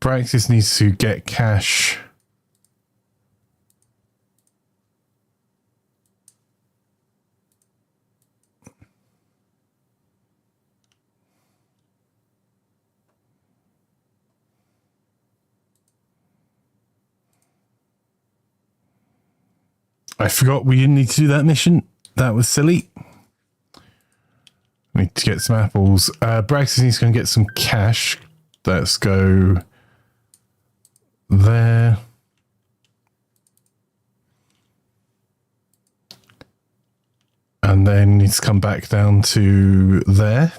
Braxis needs to get cash. I forgot we didn't need to do that mission. That was silly. Need to get some apples. Braxis needs to go and get some cash. Let's go there. And then needs to come back down to there.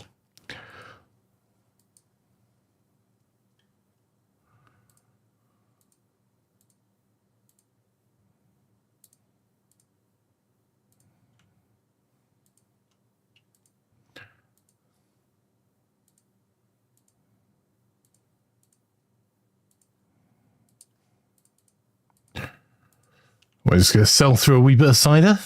We're just going to sell through a wee bit of cider.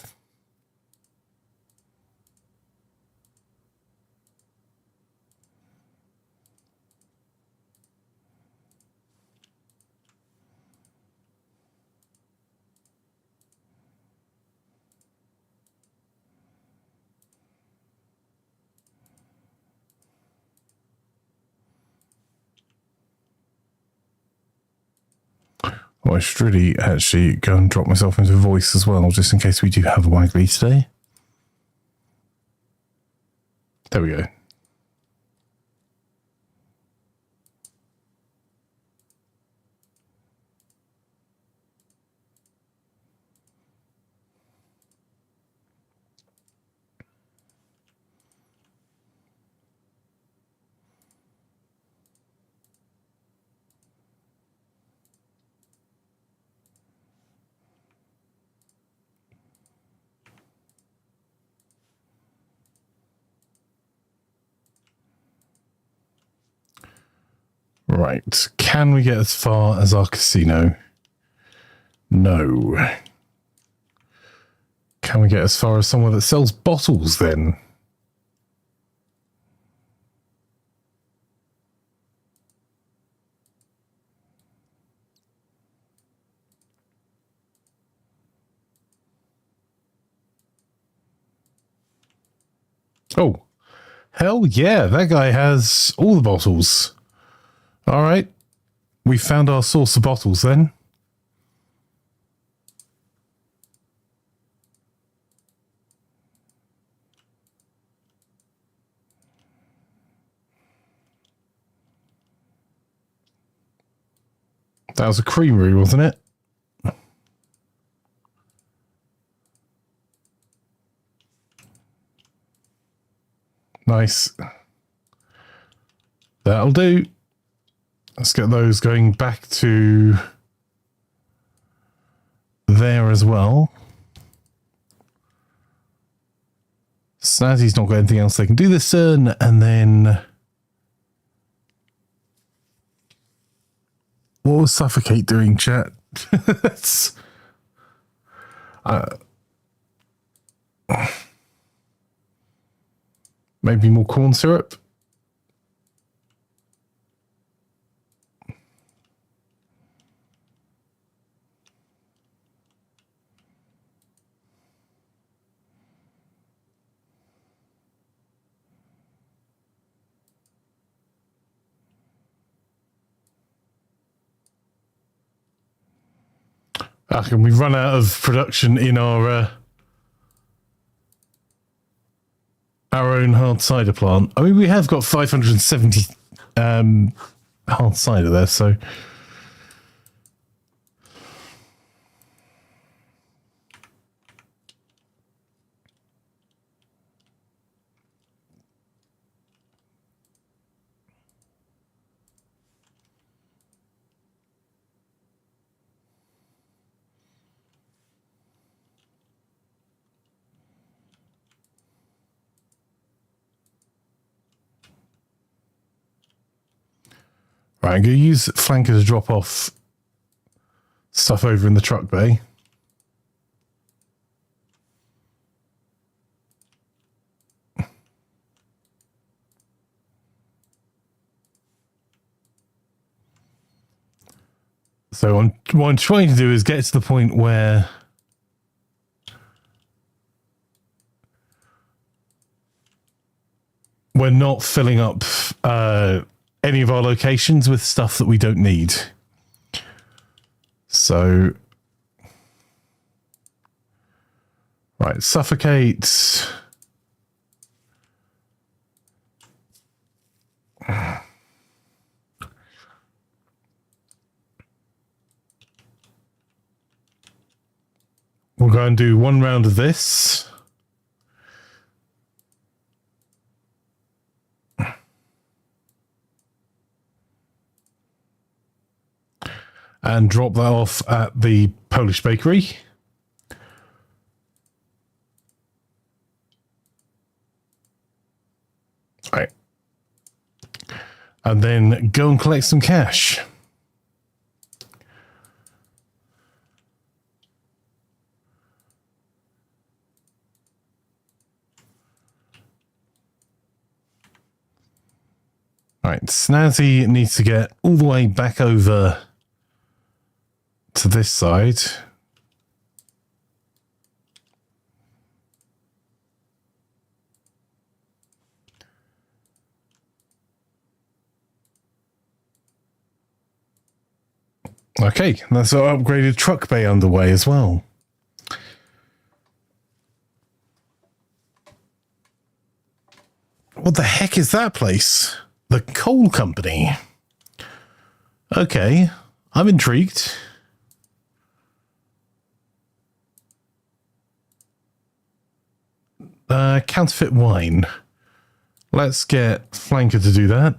Well, I should really actually go and drop myself into voice as well, just in case we do have a waggly today. There we go. Right, can we get as far as our casino? No. Can we get as far as somewhere that sells bottles then? Oh, hell yeah, that guy has all the bottles. All right, we found our source of bottles then. That was a creamery, wasn't it? Nice. That'll do. Let's get those going back to there as well. Snazzy's not got anything else they can do this turn, and then what was Suffocate doing, chat? Maybe more corn syrup. Can we run out of production in our own hard cider plant? I mean, we have got 570 hard cider there, so right, I'm going to use Flanker to drop off stuff over in the truck bay. So what I'm trying to do is get to the point where we're not filling up any of our locations with stuff that we don't need. So, right, Suffocate. We'll go and do one round of this. And drop that off at the Polish bakery. Right. And then go and collect some cash. Right, Snazzy needs to get all the way back over to this side. Okay, that's our upgraded truck bay underway as well. What the heck is that place? The coal company. Okay, I'm intrigued. Counterfeit wine. Let's get Flanker to do that.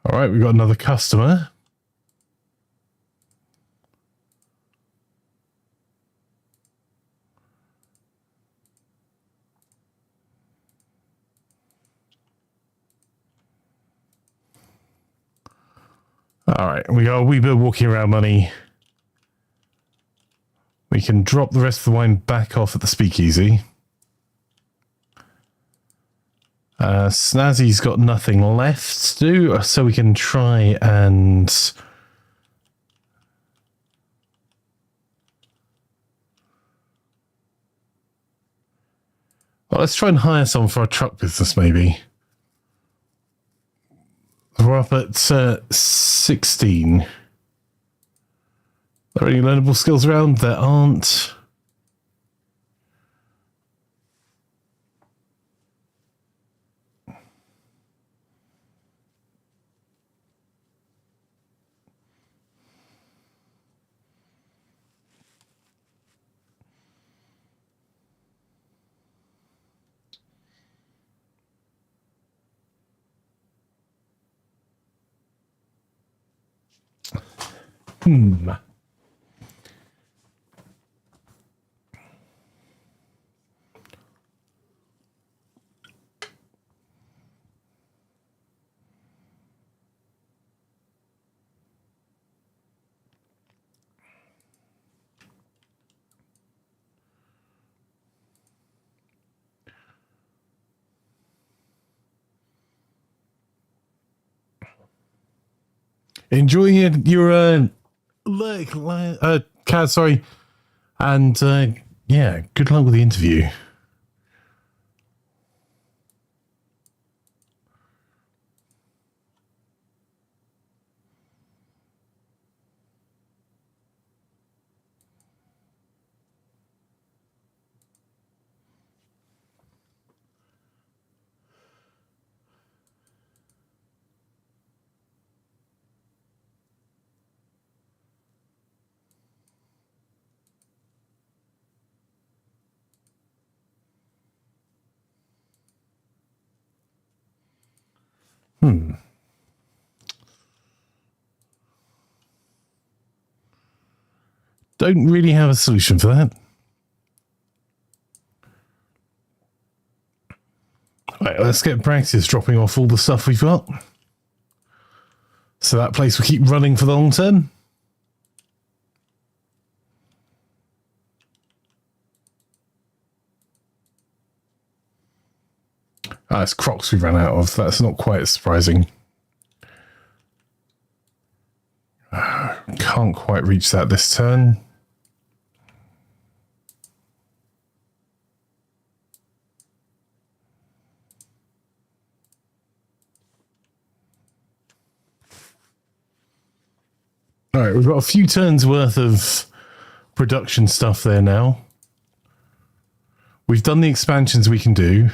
All right, we've got another customer. All right, we got a wee bit of walking around money. We can drop the rest of the wine back off at the speakeasy. Snazzy's got nothing left to do, so we can try and... Well, let's try and hire someone for our truck business, maybe. We're up at 16. Are there any learnable skills around? There aren't. Enjoying your cat, sorry. And yeah, good luck with the interview. Don't really have a solution for that. Right, let's get practice dropping off all the stuff we've got. So that place will keep running for the long term. It's Crocs we ran out of. That's not quite as surprising. Can't quite reach that this turn. All right, we've got a few turns worth of production stuff there now. We've done the expansions we can do.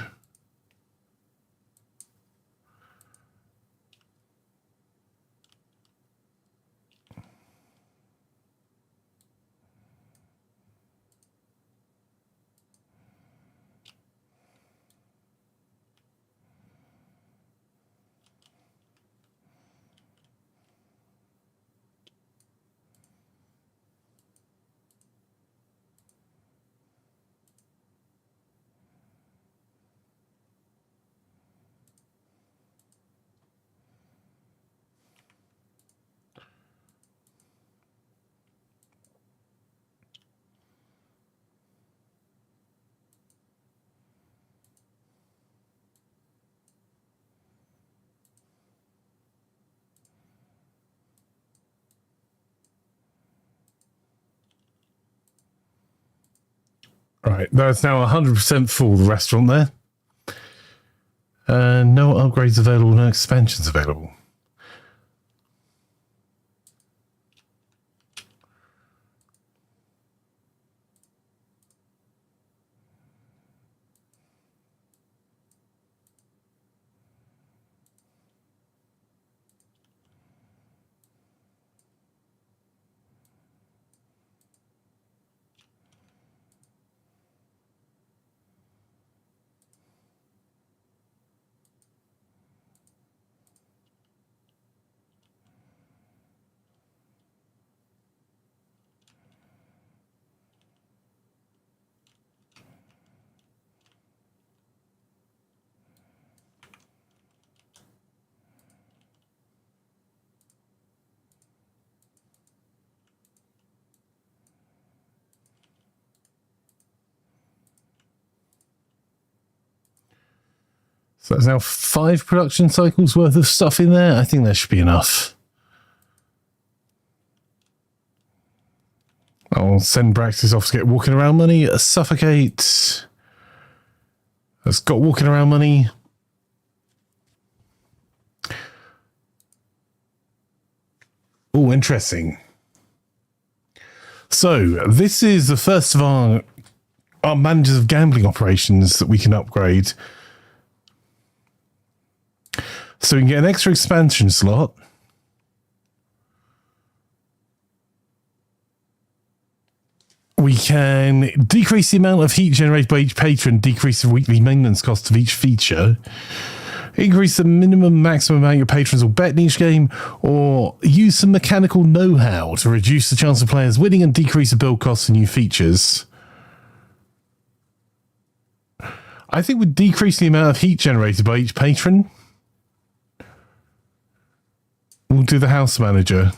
Right, that's now 100% full, the restaurant there. No upgrades available, no expansions available. So there's now 5 production cycles worth of stuff in there. I think that should be enough. I'll send Braxis off to get walking around money. Suffocate. That's got walking around money. Oh, interesting. So this is the first of our managers of gambling operations that we can upgrade. So we can get an extra expansion slot. We can decrease the amount of heat generated by each patron, decrease the weekly maintenance cost of each feature, increase the minimum maximum amount your patrons will bet in each game, or use some mechanical know-how to reduce the chance of players winning and decrease the build costs of new features. I think we'd decrease the amount of heat generated by each patron. We'll do the house manager.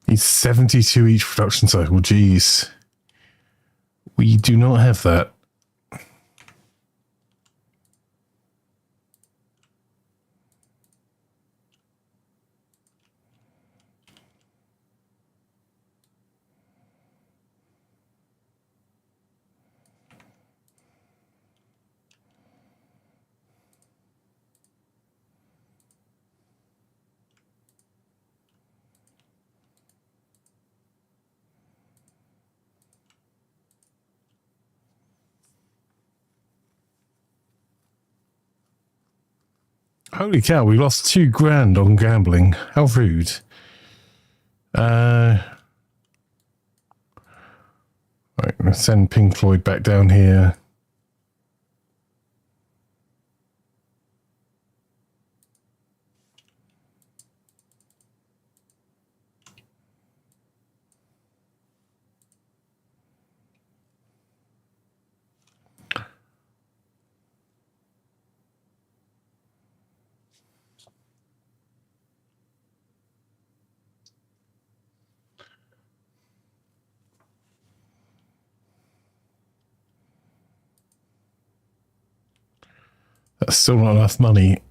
It's 72 each production cycle. Jeez. We do not have that. Holy cow, we lost $2,000 on gambling. How rude. Right, I'm going to send Pink Floyd back down here. That's still not enough money.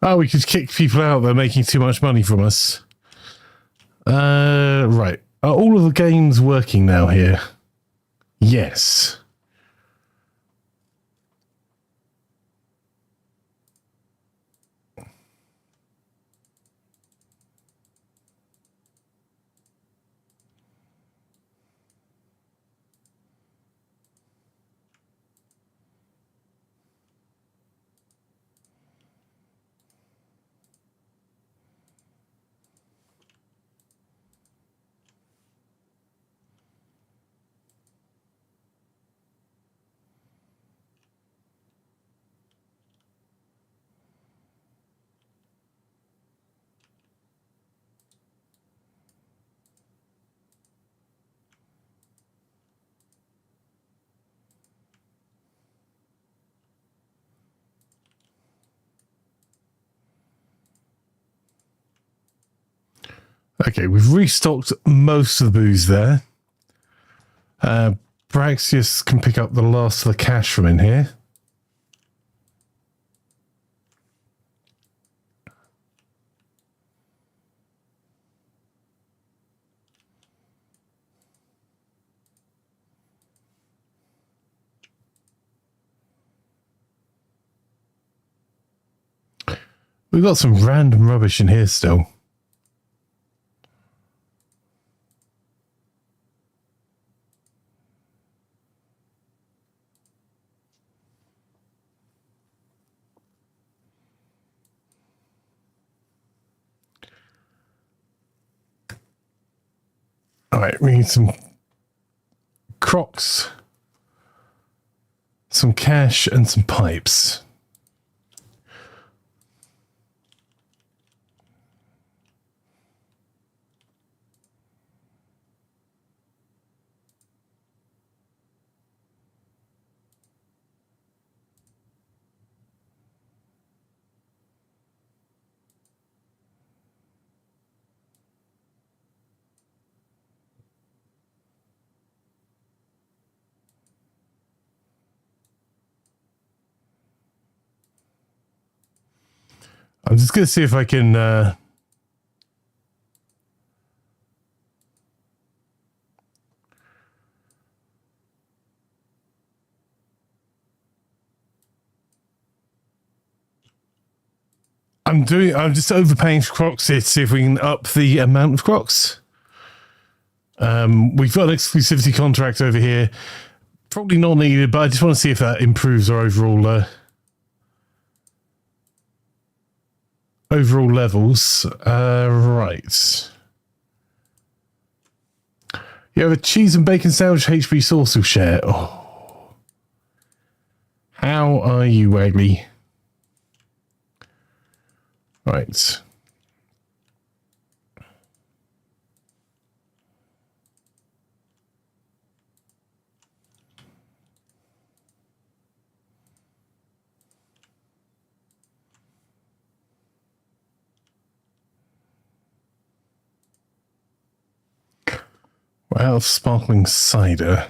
Oh, we could kick people out. They're making too much money from us. Right. Are all of the games working now here? Yes. Okay, we've restocked most of the booze there. Braxius can pick up the last of the cash from in here. We've got some random rubbish in here still. All right, we need some crocs, some cash, and some pipes. I'm just going to see if I can... I'm just overpaying for crocs here to see if we can up the amount of crocs. We've got an exclusivity contract over here. Probably not needed, but I just want to see if that improves our overall levels. Right. You have a cheese and bacon sandwich HP sauce will share. Oh. How are you, Wagley? Right. Well, sparkling cider.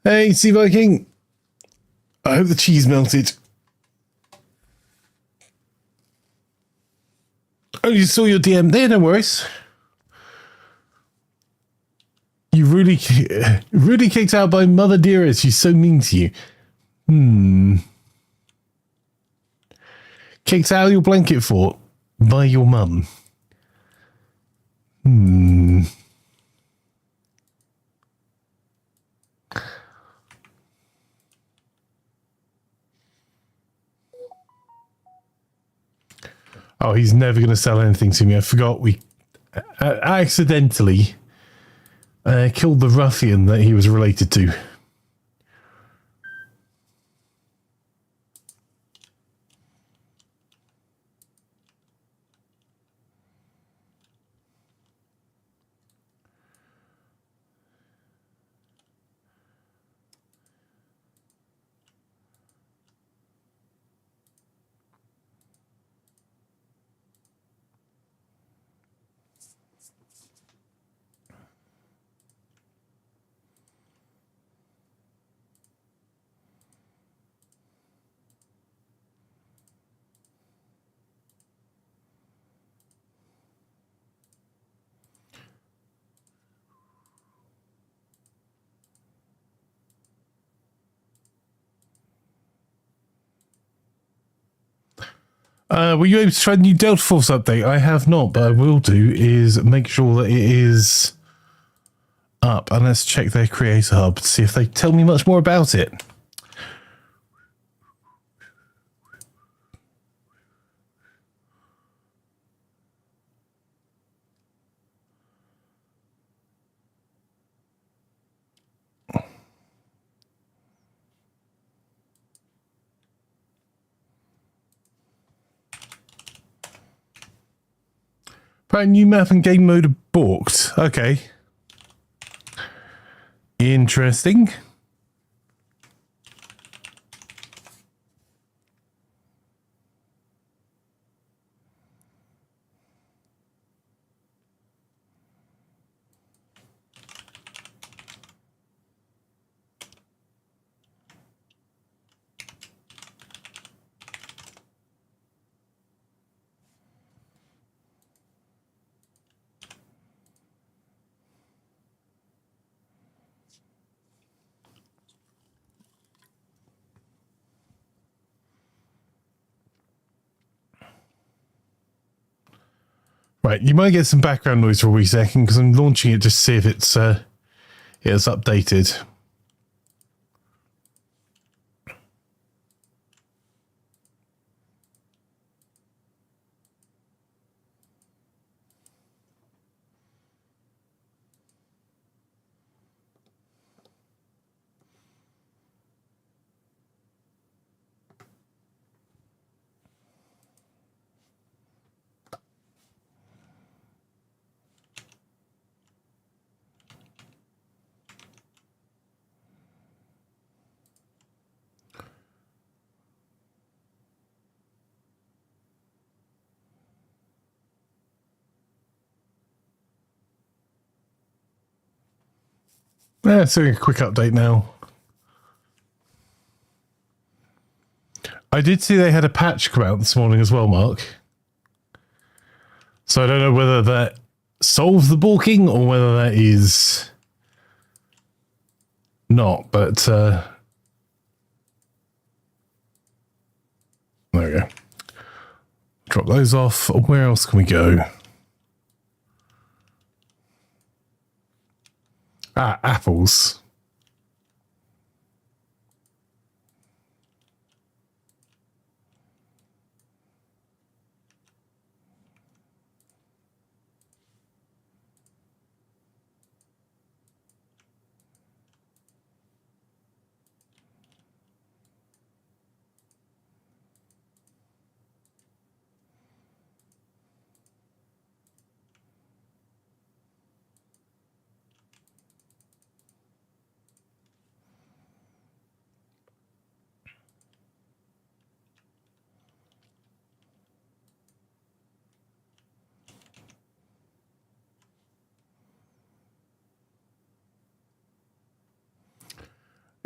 Hey, Sea Viking. I hope the cheese melted. Oh, you saw your DM there, no worries. You really kicked out by Mother Dearest. She's so mean to you. Kicked out of your blanket fort by your mum. Oh, he's never going to sell anything to me. I forgot we accidentally killed the ruffian that he was related to. Were you able to try the new Delta Force update? I have not, but I will do is make sure that it is up. And let's check their creator hub to see if they tell me much more about it. Apparently, new map and game mode are balked. Okay. Interesting. Right, you might get some background noise for a wee second because I'm launching it just to see if it's updated. So a quick update now. I did see they had a patch come out this morning as well, Mark. So I don't know whether that solves the balking or whether that is not, but there we go. Drop those off. Where else can we go? Ah, apples.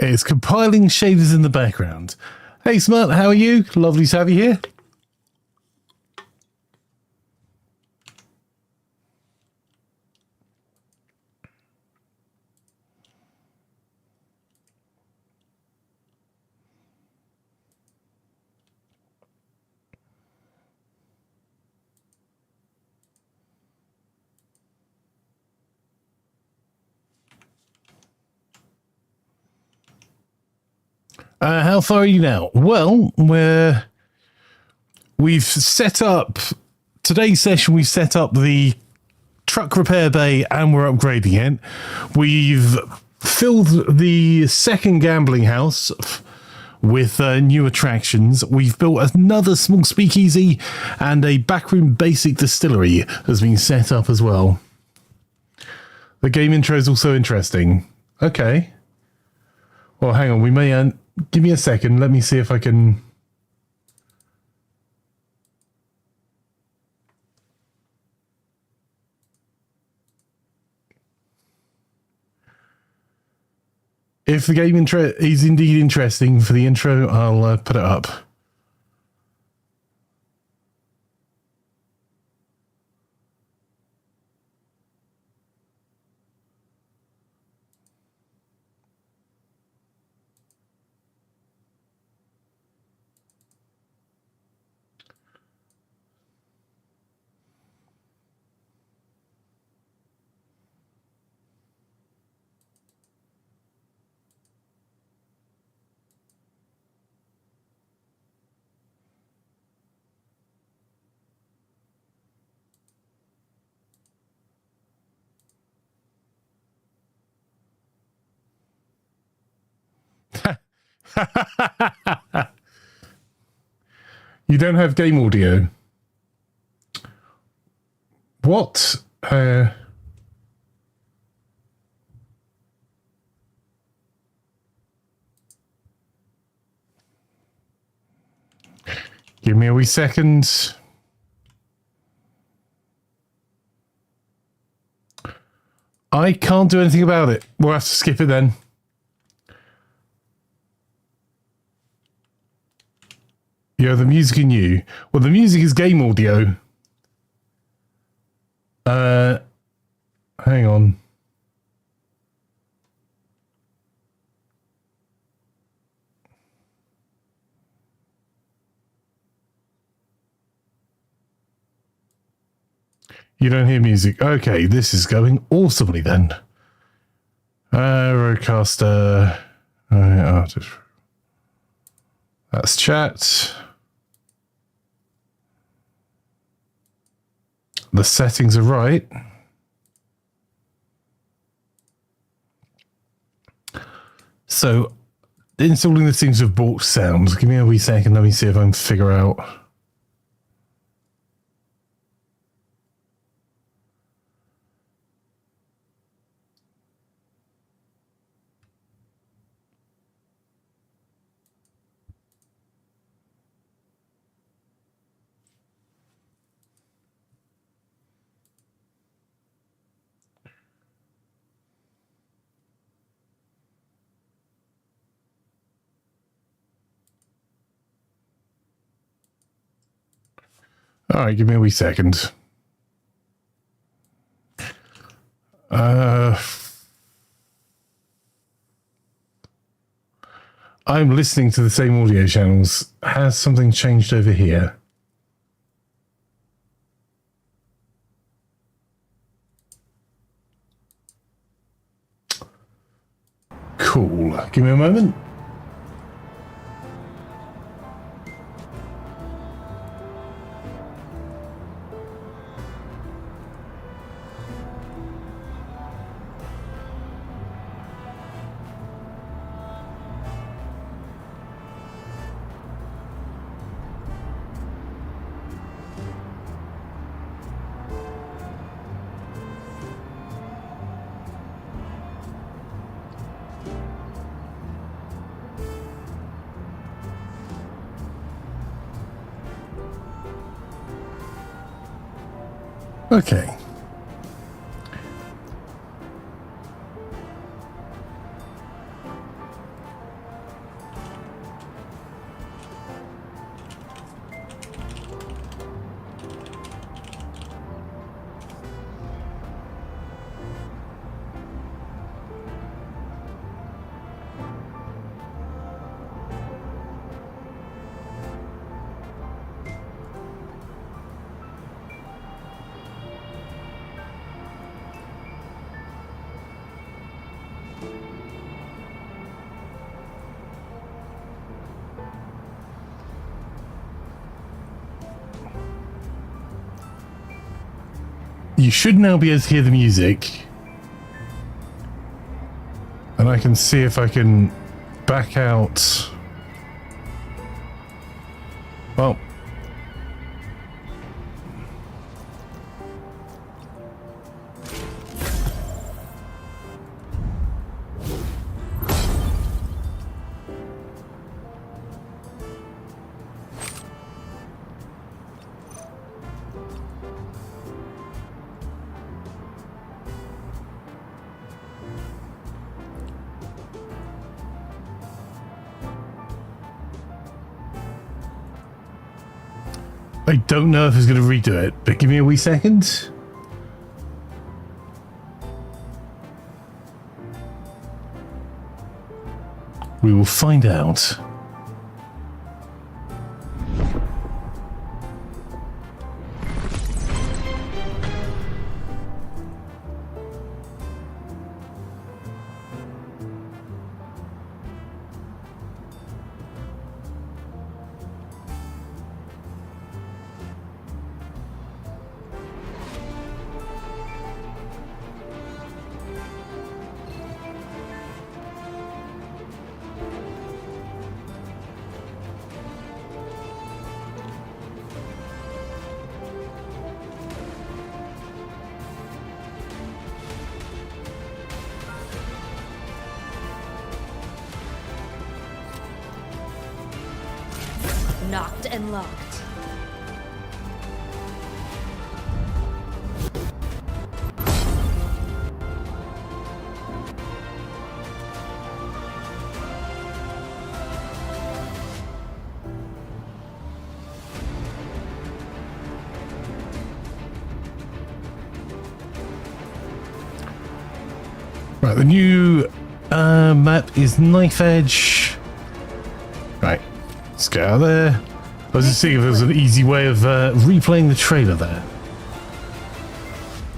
It's compiling shaders in the background. Hey, Smart, how are you? Lovely to have you here. How far are you now? Well, we've set up today's session. We've set up the truck repair bay and we're upgrading it. We've filled the second gambling house with new attractions. We've built another small speakeasy and a backroom basic distillery has been set up as well. The game intro is also interesting. Okay. Well, hang on. We may... give me a second. Let me see if I can... If the game intro is indeed interesting for the intro, I'll put it up. You don't have game audio. What? Give me a wee second. I can't do anything about it. We'll have to skip it then. Yeah, the music in you. Well, the music is game audio. Hang on. You don't hear music. Okay, this is going awesomely then. Roadcaster. That's chat. The settings are right. So, installing the things have bought sound. Give me a wee second. Let me see if I can figure out. All right, give me a wee second. I'm listening to the same audio channels. Has something changed over here? Cool. Give me a moment. Okay. you should now be able to hear the music. And I can see if I can back out. Well. I don't know if it's going to redo it, but give me a wee second. We will find out. Knocked and locked. Right, the new map is Knife Edge. Right, let's get out of there. I was just seeing if there was an easy way of replaying the trailer there.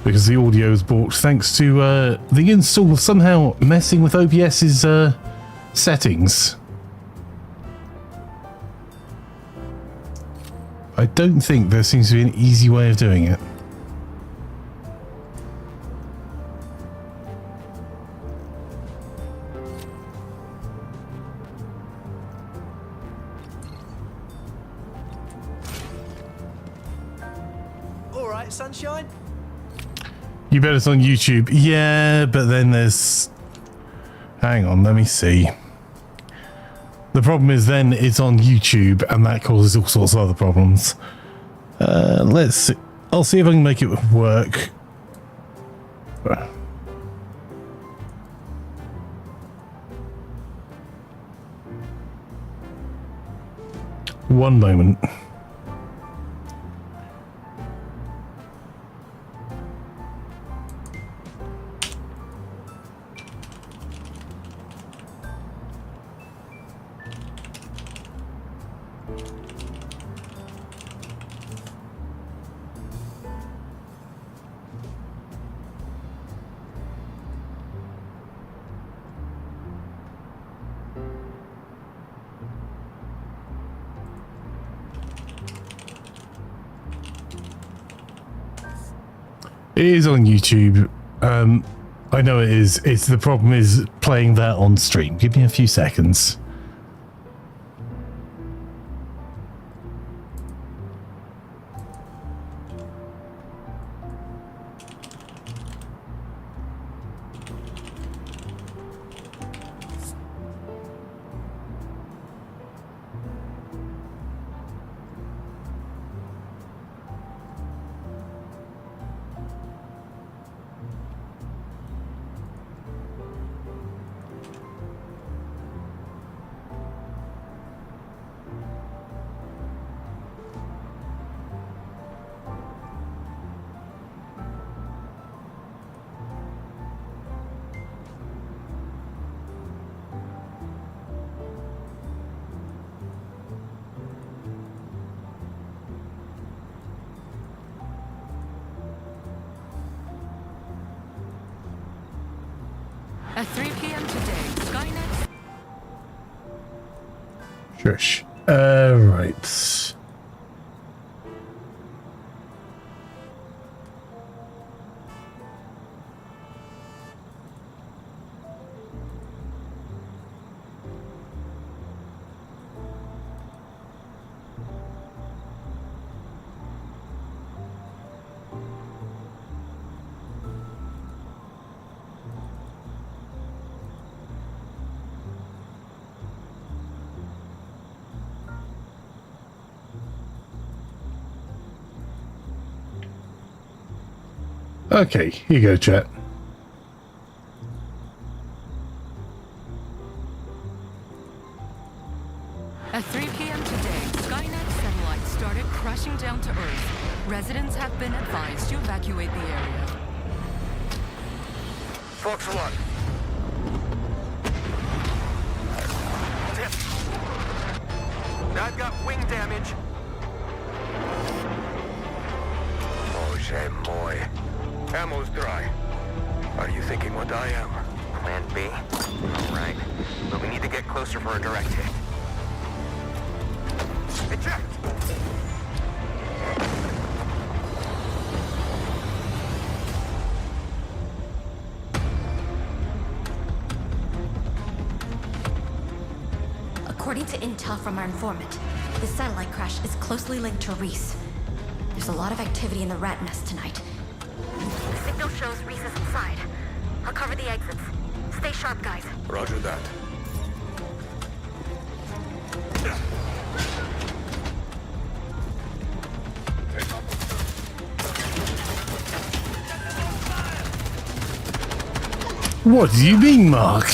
Because the audio was bought thanks to the install somehow messing with OBS's settings. I don't think there seems to be an easy way of doing it. Sunshine? You bet it's on YouTube. Yeah, but then there's... Hang on, let me see. The problem is then it's on YouTube and that causes all sorts of other problems. Let's see. I'll see if I can make it work. One moment. It is on YouTube. I know it is. It's the problem is playing that on stream. Give me a few seconds. At 3 p.m. today, Skynet. Shush. Right. Okay, here you go, chat. At 3 p.m. today, Skynet satellites started crashing down to Earth. Residents have been advised to evacuate the area. Fox 1. Tip. I've got wing damage. Oh, boy. Ammo's dry. Are you thinking what I am? Plan B? Right. But we need to get closer for a direct hit. Eject! According to intel from our informant, this satellite crash is closely linked to Reese. There's a lot of activity in the rat nest tonight. The signal shows Reese is inside. I'll cover the exits. Stay sharp, guys. Roger that. What do you mean, Mark?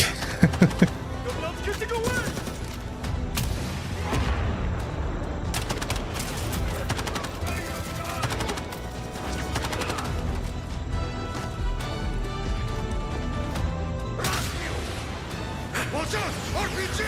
Watch out! RPG!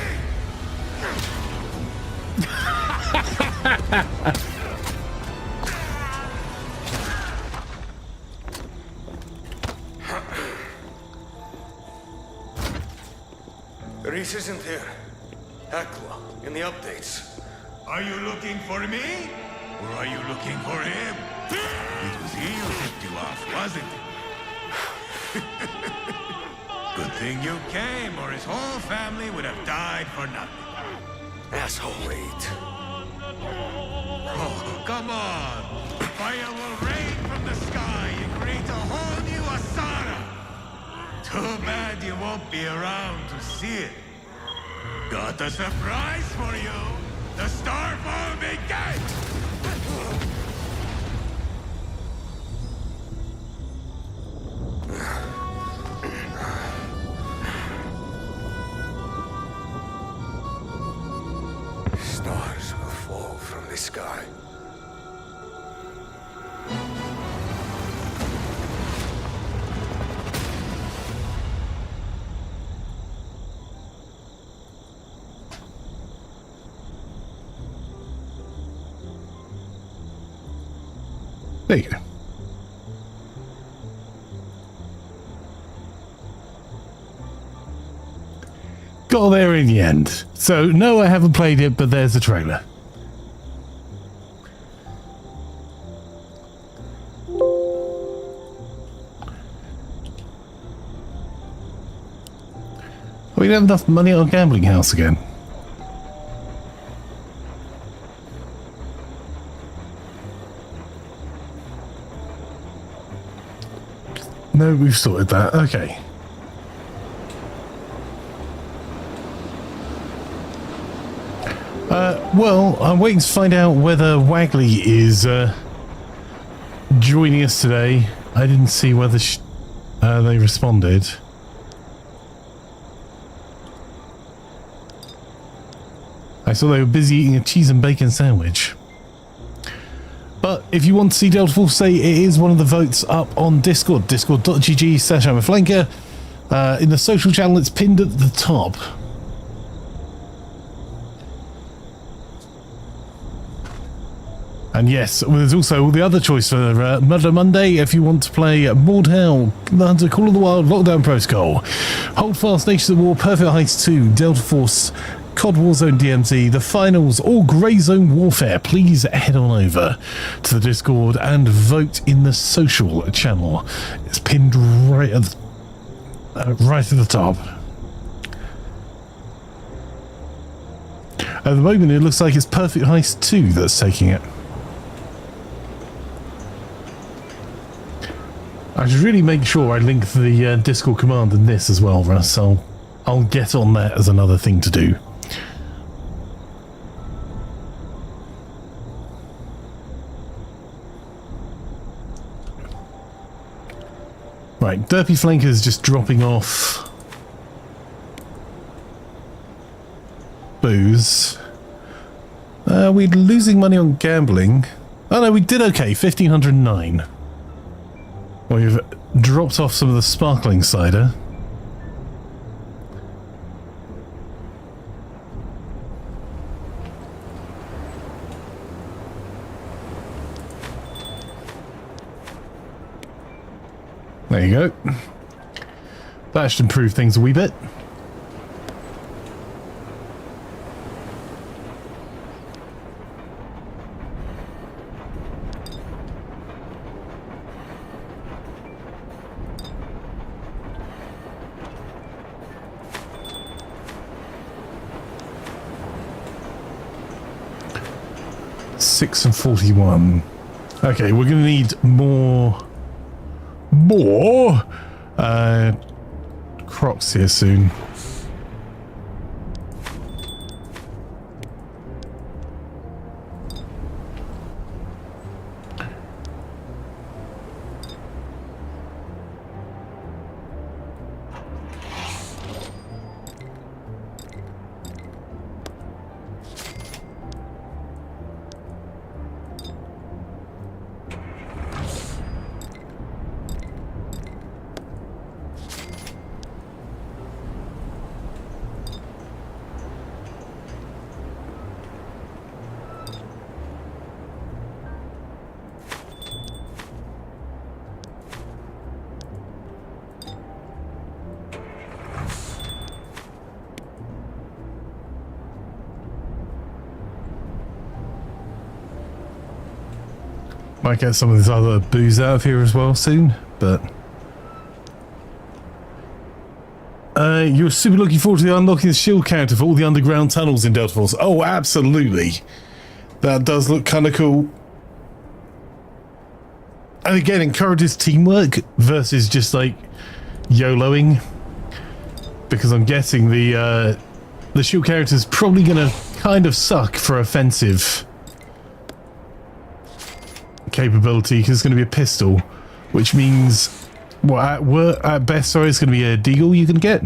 Reese isn't here. Aqua, in the updates. Are you looking for me? Or are you looking for him? It was he who tipped you off, wasn't it? Good thing you came, or his whole family would have died for nothing. Asshole, wait. Oh, come on! Fire will rain from the sky and create a whole new Asara! Too bad you won't be around to see it. Got a surprise for you! The Starfoaming Gate! Stars will fall from the sky. There you go. Got there in the end. So, no, I haven't played it, but there's the trailer. We don't have enough money on gambling house again. No, we've sorted that. Okay. Well, I'm waiting to find out whether Wagley is joining us today. I didn't see whether they responded. I saw they were busy eating a cheese and bacon sandwich. But if you want to see Delta Force say, it is one of the votes up on Discord, discord.gg/Imaflanker. In the social channel, it's pinned at the top. And yes, well, there's also the other choice for Murder Monday if you want to play Mordhell, The Hunter, Call of the Wild, Lockdown Protocol, Hold Fast, Nations of War, Perfect Heist 2, Delta Force, COD Warzone DMZ, the finals, or Grey Zone Warfare. Please head on over to the Discord and vote in the social channel. It's pinned right at the top. At the moment, it looks like it's Perfect Heist 2 that's taking it. I should really make sure I link the Discord command in this as well, Russ. I'll get on that as another thing to do. Right, Derpy Flanker's just dropping off booze. We're losing money on gambling. Oh no, we did okay, 1,509. We've dropped off some of the sparkling cider. There you go. That should improve things a wee bit. $6 and 41. Okay, we're gonna need more Crocs here soon. Might get some of this other booze out of here as well soon, but you're super looking forward to unlocking the shield counter for all the underground tunnels in Delta Force. Oh, absolutely. That does look kind of cool. And again, encourages teamwork versus just like YOLOing. Because I'm guessing the shield character is probably going to kind of suck for offensive capability, because it's going to be a pistol, which means, well, at best, sorry, it's going to be a deagle you can get.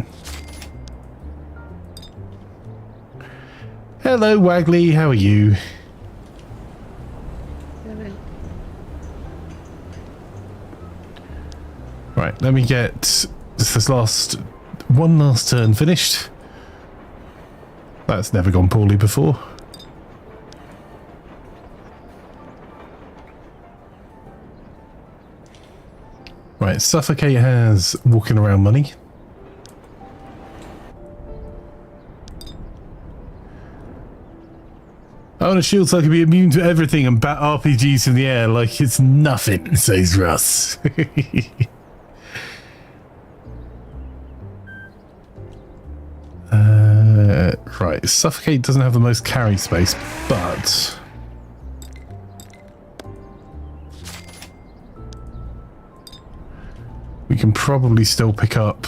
Hello, Waggly, how are you? Right, let me get this one last turn finished. That's never gone poorly before. Right, Suffocate has walking around money. I want a shield so I can be immune to everything and bat RPGs in the air like it's nothing, says Russ. Right, Suffocate doesn't have the most carry space, but we can probably still pick up.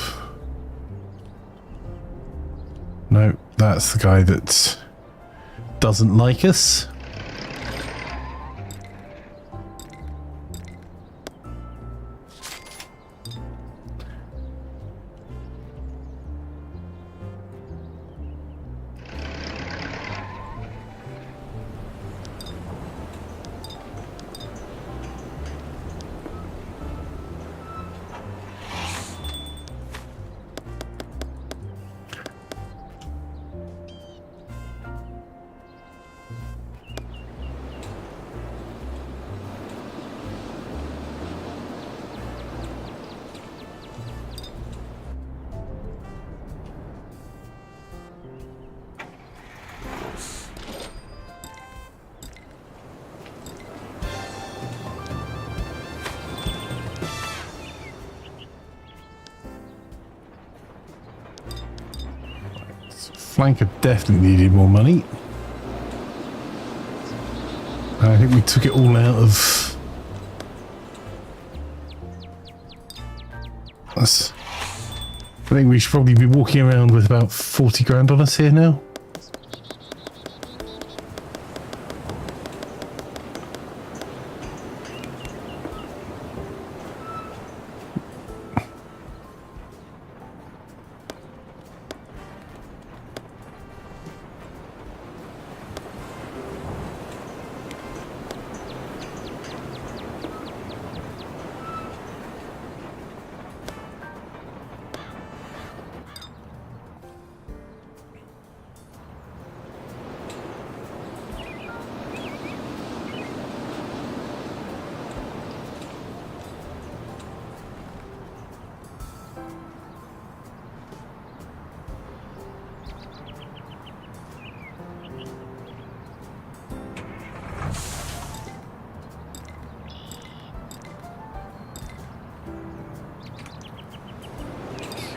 No, that's the guy that doesn't like us. Flanker definitely needed more money. I think we took it all out of us. I think we should probably be walking around with about 40 grand on us here now.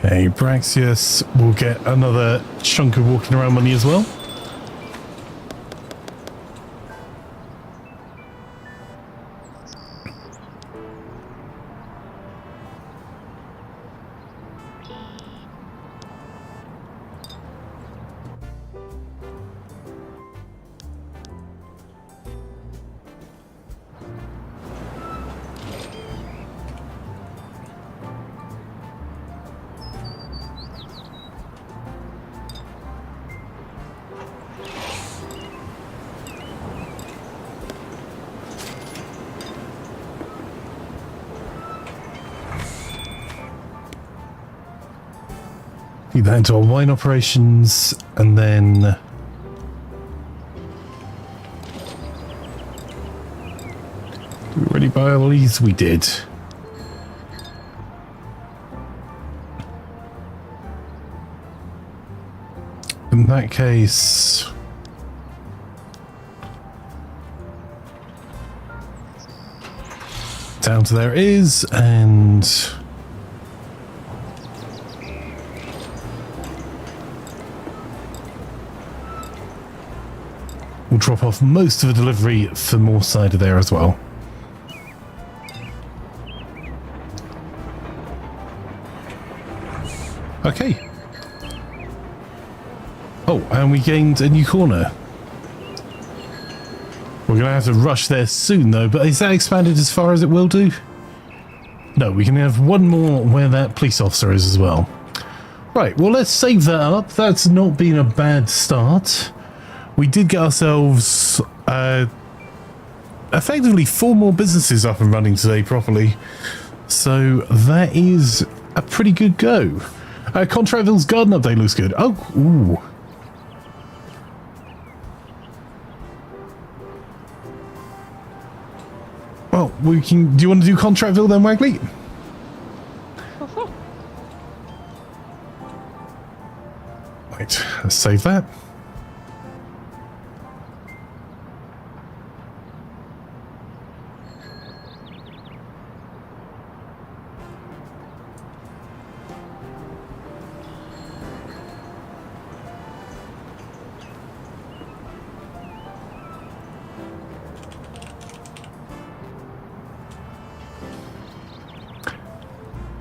Okay, Braxius will get another chunk of walking around money as well. Feed that into our wine operations, and then did we already buy all these? We did. In that case, down to there it is, and we'll drop off most of the delivery for more cider there as well. Okay. Oh, and we gained a new corner. We're going to have to rush there soon though, but is that expanded as far as it will do? No, we can have one more where that police officer is as well. Right, well let's save that up. That's not been a bad start. We did get ourselves effectively 4 more businesses up and running today properly. So that is a pretty good go. Contractville's garden update looks good. Oh, ooh. Well, we can. Do you want to do Contractville then, Wagley? Right, let's save that.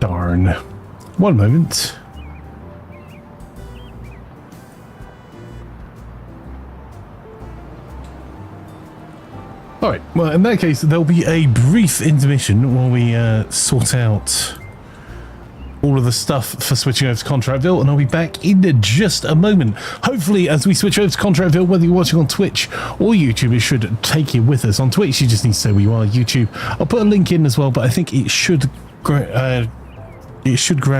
Darn. One moment. Alright, well in that case there'll be a brief intermission while we sort out all of the stuff for switching over to Contractville, and I'll be back in just a moment. Hopefully as we switch over to Contractville, whether you're watching on Twitch or YouTube, it should take you with us. On Twitch you just need to say where you are. YouTube, I'll put a link in as well, but I think it should grab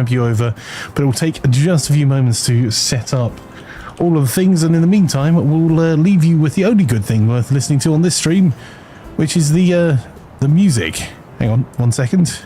you over, but it will take just a few moments to set up all of the things, and in the meantime we'll leave you with the only good thing worth listening to on this stream, which is the music. Hang on one second.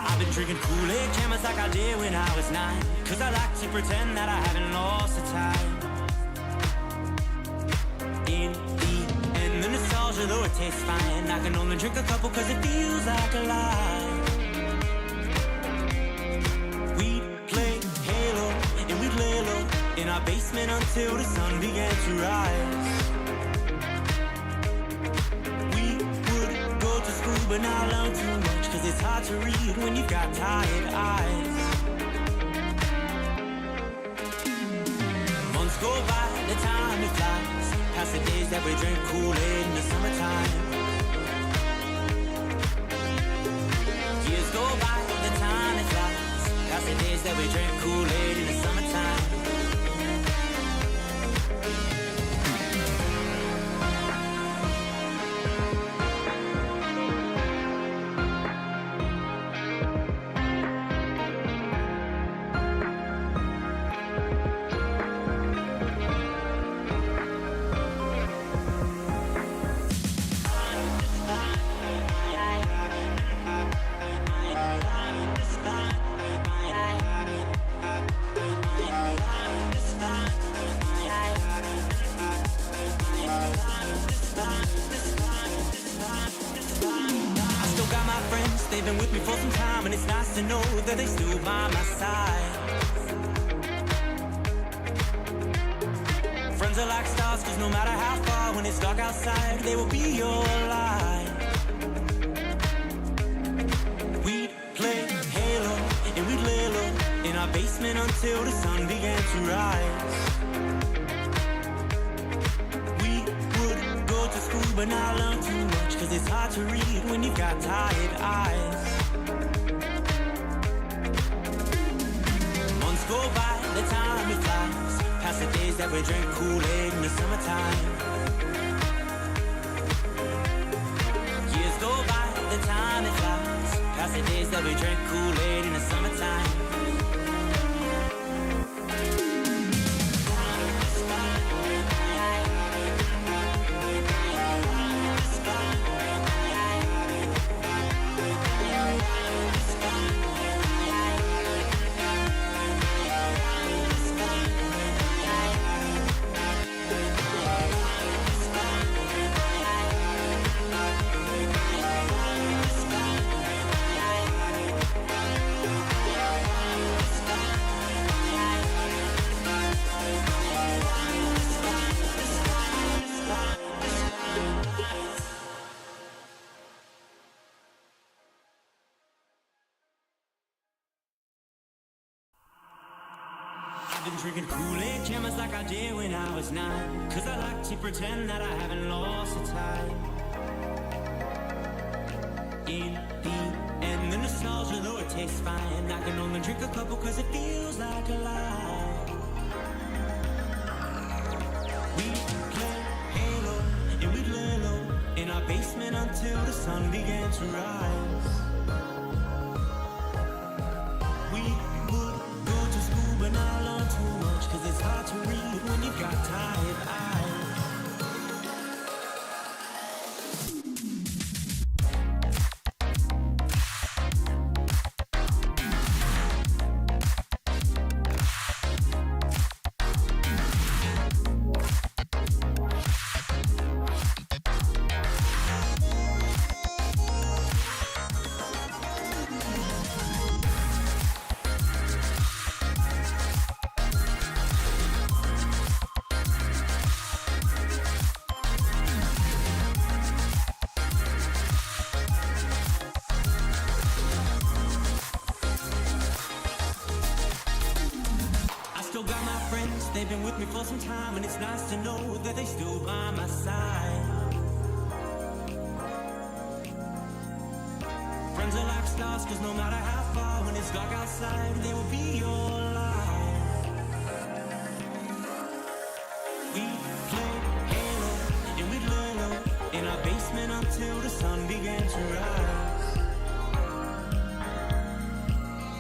I've been drinking Kool-Aid cameras like I did when I was 9, 'cause I like to pretend that I haven't lost the time. In the end, the nostalgia, though it tastes fine, I can only drink a couple 'cause it feels like a lie. We'd play Halo and we'd lay low in our basement until the sun began to rise. We would go to school but not learn too much, 'cause it's hard to read when you've got tired eyes. Months go by, the time it flies, past the days that we drink Kool-Aid in the summertime. Years go by, the time it flies, past the days that we drink Kool-Aid in the summertime. they've been with me for some time, and it's nice to know that they still by my side. Friends are like stars, cause no matter how far, when it's dark outside, they will be your light. We'd play Halo, and we'd lay low in our basement until the sun began to rise. We would go to school but not learn too much, cause it's hard to read when you've got tired eyes. Months go by, the time it flies, past the days that we drink Kool-Aid in the summertime. Years go by, the time it flies, past the days that we drink Kool-Aid in the summertime. I've been drinking Kool-Aid cameras like I did when I was 9, cause I like to pretend that I haven't lost the time. In the end, the nostalgia, though it tastes fine, I can only drink a couple cause it feels like a lie. We play Halo, and we'd lay low in our basement until the sun began to rise. We would go to school but not learn too much, cause it's hard to read when you've got tired eyes. They've been with me for some time, and it's nice to know that they still by my side. Friends are like stars, cause no matter how far, when it's dark outside, they will be your light. We played Halo, and we'd lay low in our basement until the sun began to rise.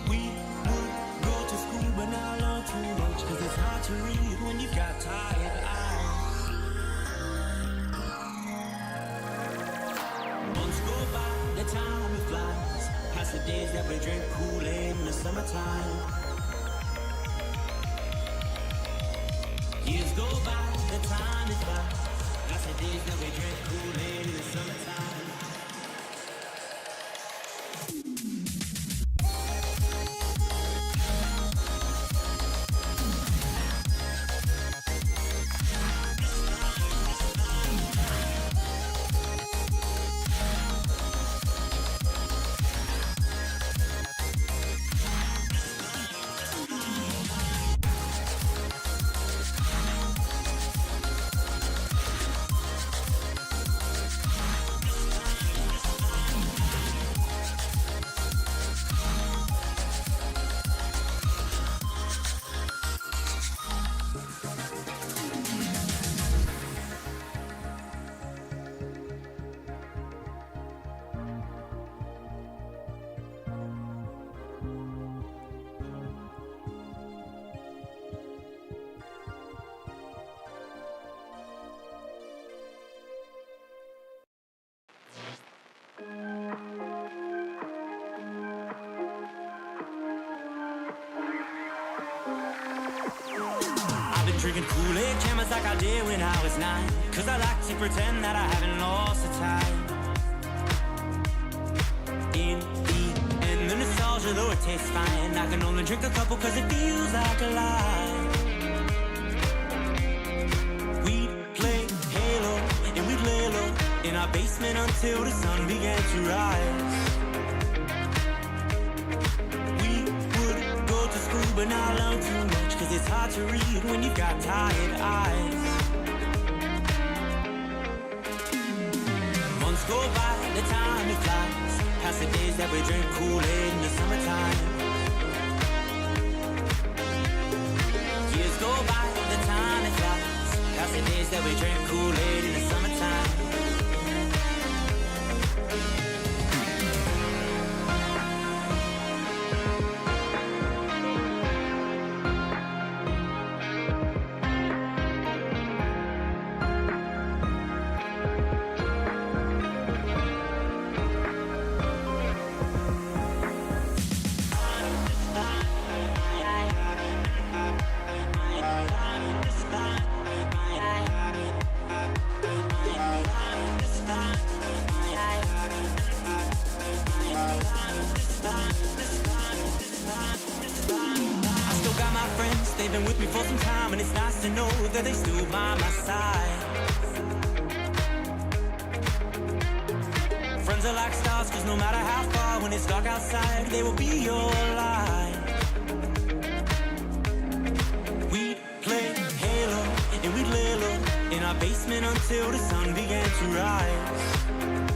We would go to school but not learn too much, cause it's hard to read when you've got tired eyes. Months go by, the time it flies, past the days that we drink Kool-Aid in the summertime. Years go by, the time it flies, past the days that we drink Kool-Aid in the summertime. Drinking Kool-Aid cameras like I did when I was 9, cause I like to pretend that I haven't lost the time. In the nostalgia, though it tastes fine. I can only drink a couple cause it feels like a lie. We'd play Halo and we'd lay low in our basement until the sun began to rise. We would go to school but not learn too much, cause it's hard to read when you've got tired eyes. Months go by, the time it flies, past the days that we drink Kool-Aid in the summertime. Years go by, the time it flies, past the days that we drink Kool-Aid in the summertime. They've been with me for some time, and it's nice to know that they still by my side. Friends are like stars, cause no matter how far, when it's dark outside, they will be your light. We'd play Halo, and we'd lay low in our basement until the sun began to rise.